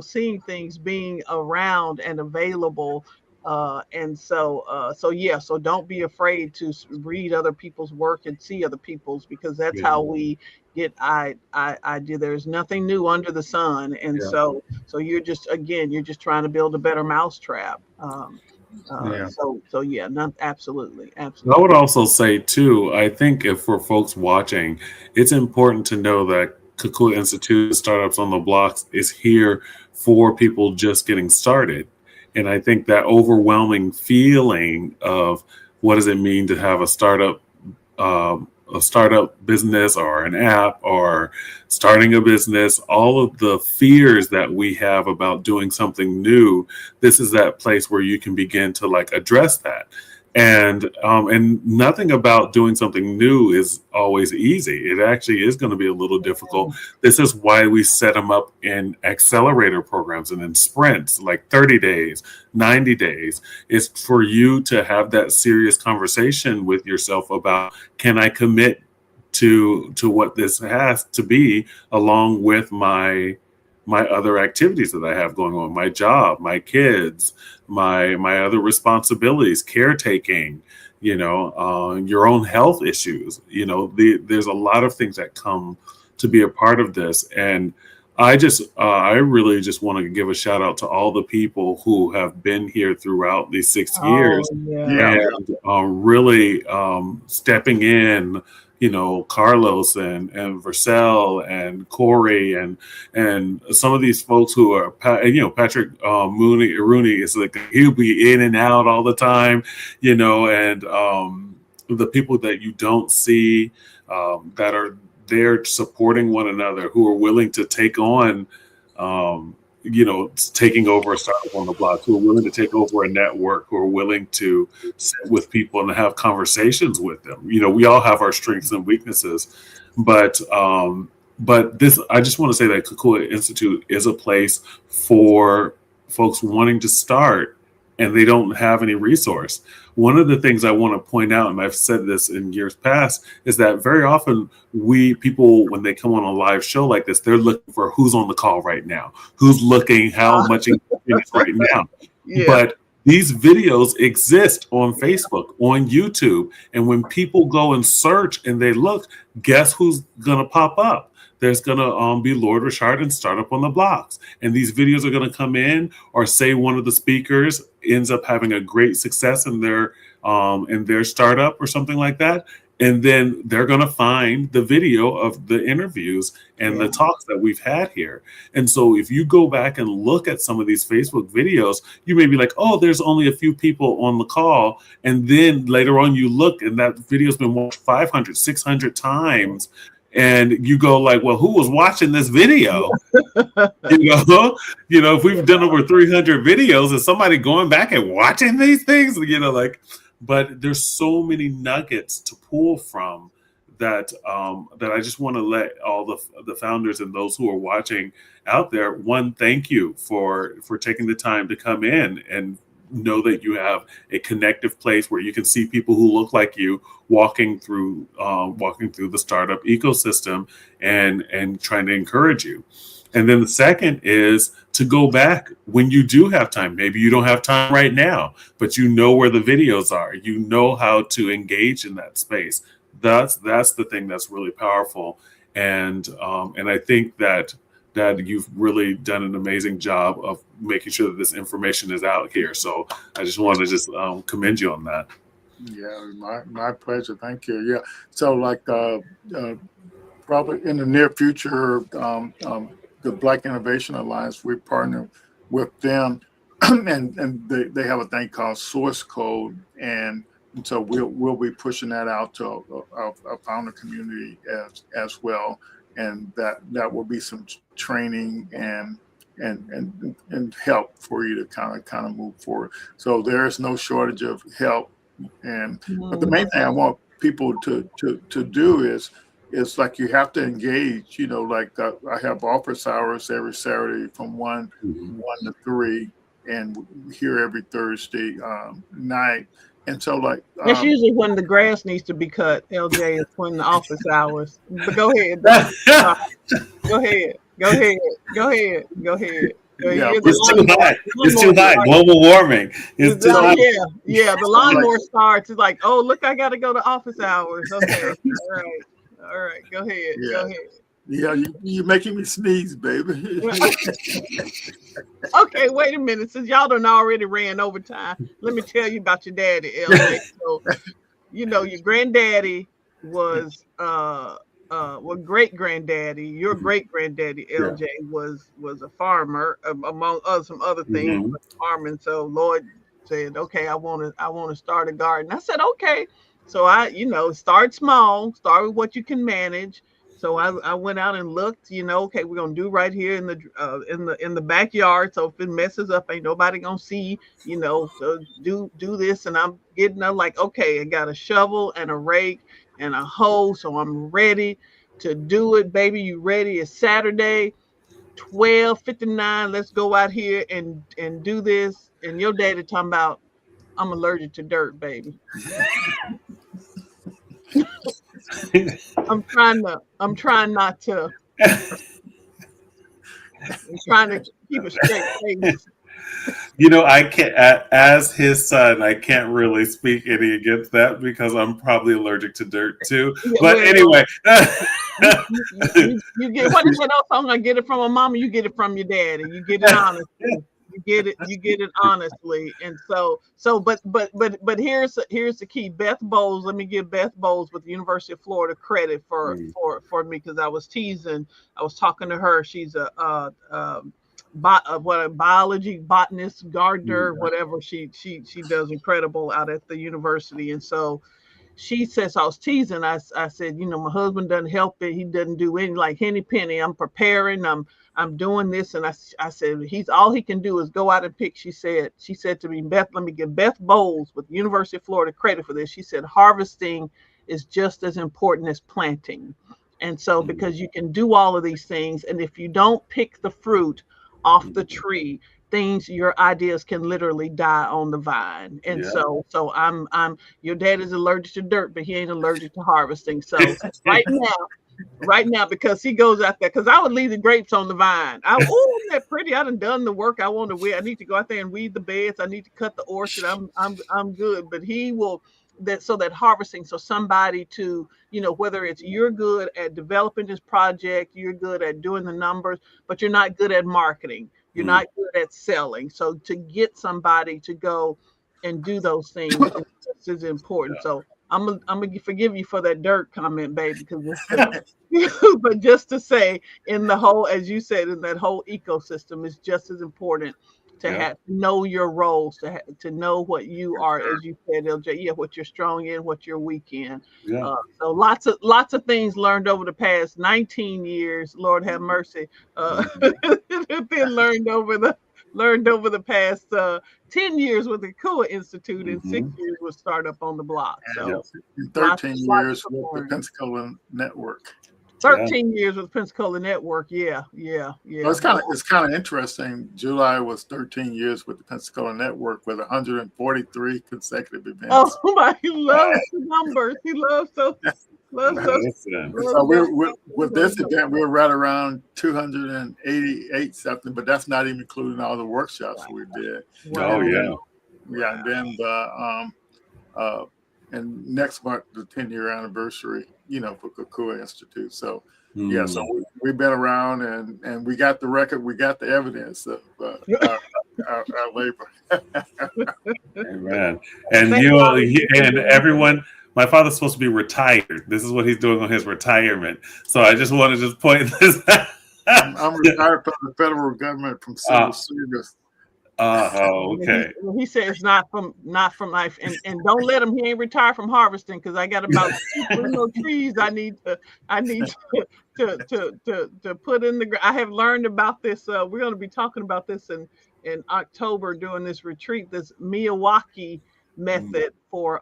seeing things being around and available. So don't be afraid to read other people's work and see other people's, because that's how we get idea. There's nothing new under the sun. And so you're just trying to build a better mousetrap. Absolutely. I would also say too, I think if for folks watching, it's important to know that Kakula Institute Startups on the Blocks is here for people just getting started. And I think that overwhelming feeling of what does it mean to have a startup business or an app or starting a business, all of the fears that we have about doing something new, this is that place where you can begin to like address that. And nothing about doing something new is always easy. It actually is going to be a little difficult. This is why we set them up in accelerator programs and in sprints, like 30 days, 90 days. It's for you to have that serious conversation with yourself about, can I commit to what this has to be, along with my other activities that I have going on, my job, my kids, my other responsibilities, caretaking, your own health issues. There's a lot of things that come to be a part of this. And I really just want to give a shout out to all the people who have been here throughout these 6 years and really stepping in. Carlos and Vercel and Corey and some of these folks who are, Patrick Rooney is like, he'll be in and out all the time, and the people that you don't see that are there supporting one another, who are willing to take on, taking over a startup on the block, who are willing to take over a network, who are willing to sit with people and have conversations with them. We all have our strengths and weaknesses, but this, I just want to say that Kakula Institute is a place for folks wanting to start and they don't have any resource. One of the things I want to point out, and I've said this in years past, is that very often people, when they come on a live show like this, they're looking for who's on the call right now, who's looking, how much engagement is right now. But these videos exist on Facebook, on YouTube. And when people go and search and they look, guess who's going to pop up? There's going to be Lord Richard and Startup on the Blocks. And these videos are going to come in, or say one of the speakers ends up having a great success in their startup or something like that. And then they're going to find the video of the interviews and the talks that we've had here. And so if you go back and look at some of these Facebook videos, you may be like, oh, there's only a few people on the call. And then later on you look and that video's been watched 500, 600 times. And you go like, well, who was watching this video? If we've done over 300 videos, is somebody going back and watching these things? But there's so many nuggets to pull from that I just want to let all the founders and those who are watching out there, one, thank you for taking the time to come in and know that you have a connective place where you can see people who look like you walking through the startup ecosystem and trying to encourage you. And then the second is to go back when you do have time. Maybe you don't have time right now, but you know where the videos are. You know how to engage in that space. That's the thing that's really powerful. And I think that you've really done an amazing job of making sure that this information is out here. So I just want to just commend you on that. Yeah, my pleasure. Thank you. Yeah. So like probably in the near future, the Black Innovation Alliance, we partner with them, and they have a thing called Source Code, and so we'll be pushing that out to our founder community as well, and that will be some training and help for you to kind of move forward. So there is no shortage of help, but the main thing I want people to do is like you have to engage. Like I have office hours every Saturday from 1 to 3, and here every Thursday night. And so like that's usually when the grass needs to be cut. LJ, is when the office hours. But go ahead. Go ahead. Yeah, it's too hot. It's too hot. Global warming. It's too hot. Yeah. The lawnmower starts. It's like, oh, look, I got to go to office hours. Okay. All right. Go ahead. Yeah, you're making me sneeze, baby. Okay, wait a minute. Since y'all done already ran overtime, let me tell you about your daddy, LJ. So, your granddaddy was great granddaddy. Your great granddaddy, LJ, was a farmer, among some other things, farming. So Lord said, okay, I want to start a garden. I said, okay. So I, start small, start with what you can manage. So I went out and looked, okay, we're gonna do right here in the backyard. So if it messes up, ain't nobody gonna see, so do this. And I'm like, okay, I got a shovel and a rake and a hoe, so I'm ready to do it, baby. You ready? It's Saturday, 12:59. Let's go out here and do this. And your daddy talking about, I'm allergic to dirt, baby. I'm trying not to. I'm trying to keep a straight face. I can't, as his son, I can't really speak any against that because I'm probably allergic to dirt too. But anyway. You get what is that song? I get it from my mama, you get it from your daddy. You get it honestly. You get it honestly. And but here's the key. Beth Bowles, let me give Beth Bowles with the University of Florida credit for me, because I was talking to her. She's a biology botanist, gardener, whatever. She does incredible out at the university. And so she says, I was teasing. I said, my husband doesn't help it. He doesn't do any, like Henny Penny. I'm preparing. I'm doing this. And I said, all he can do is go out and pick. She said to me, Beth, let me give Beth Bowles with the University of Florida credit for this. She said, harvesting is just as important as planting. And so, because you can do all of these things, and if you don't pick the fruit off the tree, your ideas can literally die on the vine. And so I'm your dad is allergic to dirt, but he ain't allergic to harvesting. So right now, because he goes out there, because I would leave the grapes on the vine. Isn't that pretty? I done the work I want to weed. I need to go out there and weed the beds. I need to cut the orchard. I'm good. But he will that harvesting. So somebody to, whether it's you're good at developing this project, you're good at doing the numbers, but you're not good at marketing. You're not good at selling. So to get somebody to go and do those things is important. So I'm gonna forgive you for that dirt comment, baby, because but just to say, in the whole, as you said, in that whole ecosystem, is just as important to know your roles, to know what you are, as you said, LJ, what you're strong in, what you're weak in. So lots of things learned over the past 19 years. Lord have mercy. Have been learned over the past 10 years with the KUA Institute and 6 years with Startup on the Block. So 13 years with the Pensacola Network. 13 years with Pensacola Network. Yeah. Well, it's kind of interesting. July was 13 years with the Pensacola Network with 143 consecutive events. Oh my, he loves the numbers. He loves those. So with this event, we're right around 288 something, but that's not even including all the workshops we did. Wow. And then and next month the 10-year anniversary, for KUA Institute. So so we've been around and we got the record, we got the evidence of our labor. Amen. And and everyone, My father's supposed to be retired. This is what he's doing on his retirement. So I just want to just point this out. I'm retired from the federal government from civil service. Okay. He said it's not from life, and don't let him. He ain't retired from harvesting because I got about 3 more trees I need to put in the. I have learned about this. We're going to be talking about this in October during this retreat. This Miyawaki method for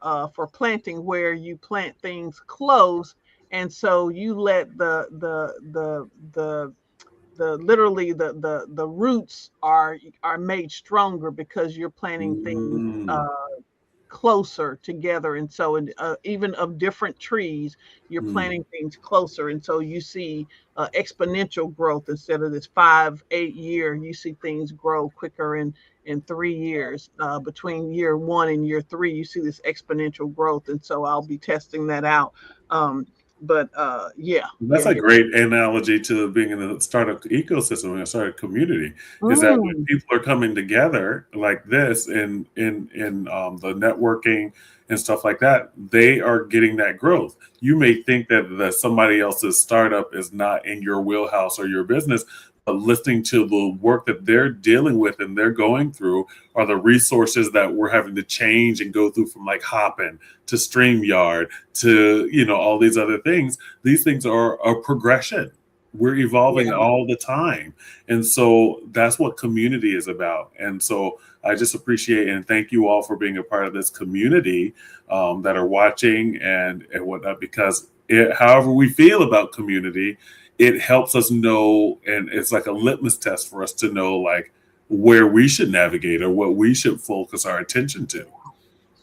planting, where you plant things close, and so you let the literally the roots are made stronger because you're planting things closer together, and so even of different trees, you're planting things closer, and so you see exponential growth instead of this 5-8 year. You see things grow quicker in 3 years. Between year 1 and year 3, you see this exponential growth, and so I'll be testing that out. But yeah, that's a great analogy to being in a startup ecosystem, in a startup community. Is that when people are coming together like this in the networking and stuff like that, they are getting that growth. You may think that somebody else's startup is not in your wheelhouse or your business, but listening to the work that they're dealing with and they're going through are the resources that we're having to change and go through, from like Hopin to StreamYard to, all these other things. These things are a progression. We're evolving all the time. And so that's what community is about. And so I just appreciate and thank you all for being a part of this community that are watching and whatnot, because however we feel about community, it helps us know, and it's like a litmus test for us to know like where we should navigate or what we should focus our attention to.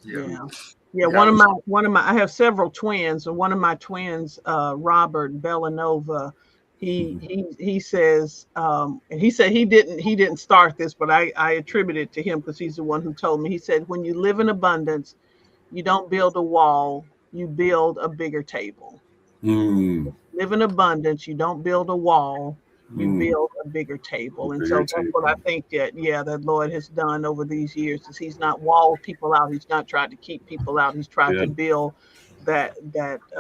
Yeah. One of my I have several twins, and one of my twins, Robert Bellanova, he says, and he said he didn't start this, but I attribute it to him because he's the one who told me. He said, when you live in abundance, you don't build a wall, you build a bigger table. Live in abundance, you don't build a wall, you build a bigger table. And so that's what I think that Lord has done over these years, is he's not walled people out. He's not tried to keep people out. He's tried to build that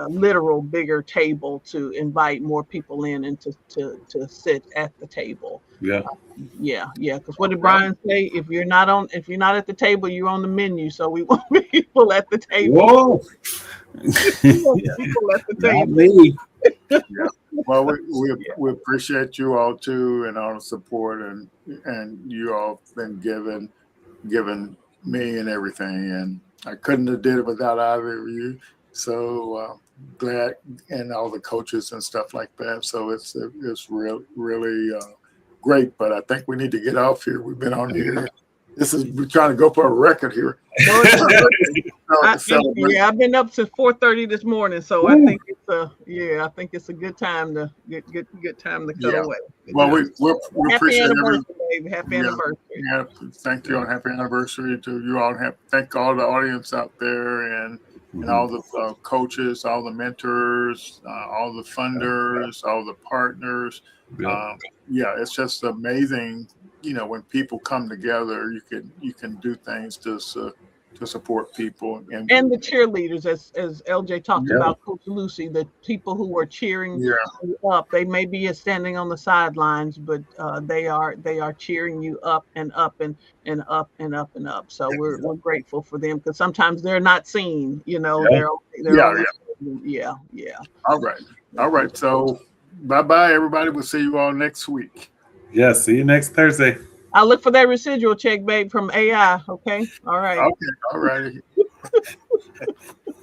literal bigger table to invite more people in and to sit at the table. Because what did Brian say? If you're not at the table, you're on the menu. So we want people at the table. Whoa. People at the table. Not me. Well, we appreciate you all too, and all the support, and you all been giving me and everything, and I couldn't have did it without either of you. So glad, and all the coaches and stuff like that. So it's really great. But I think we need to get off here. We've been on here. We're trying to go for a record here. I've been up since 4:30 this morning, so I think it's a good time to good time to cut away. Well, we appreciate everything. Happy anniversary. Yeah, thank you, and happy anniversary to you all. Thank all the audience out there, and all the coaches, all the mentors, all the funders, all the partners. It's just amazing. When people come together, you can do things to support people and the cheerleaders, as LJ talked about, Coach Lucy, the people who are cheering you up. They may be standing on the sidelines, but they are cheering you up and up and up and up and up. So we're grateful for them, because sometimes they're not seen. They're All right. So bye everybody. We'll see you all next week. Yeah, see you next Thursday. I'll look for that residual check, babe, from AI. Okay. All right. Okay. All righty.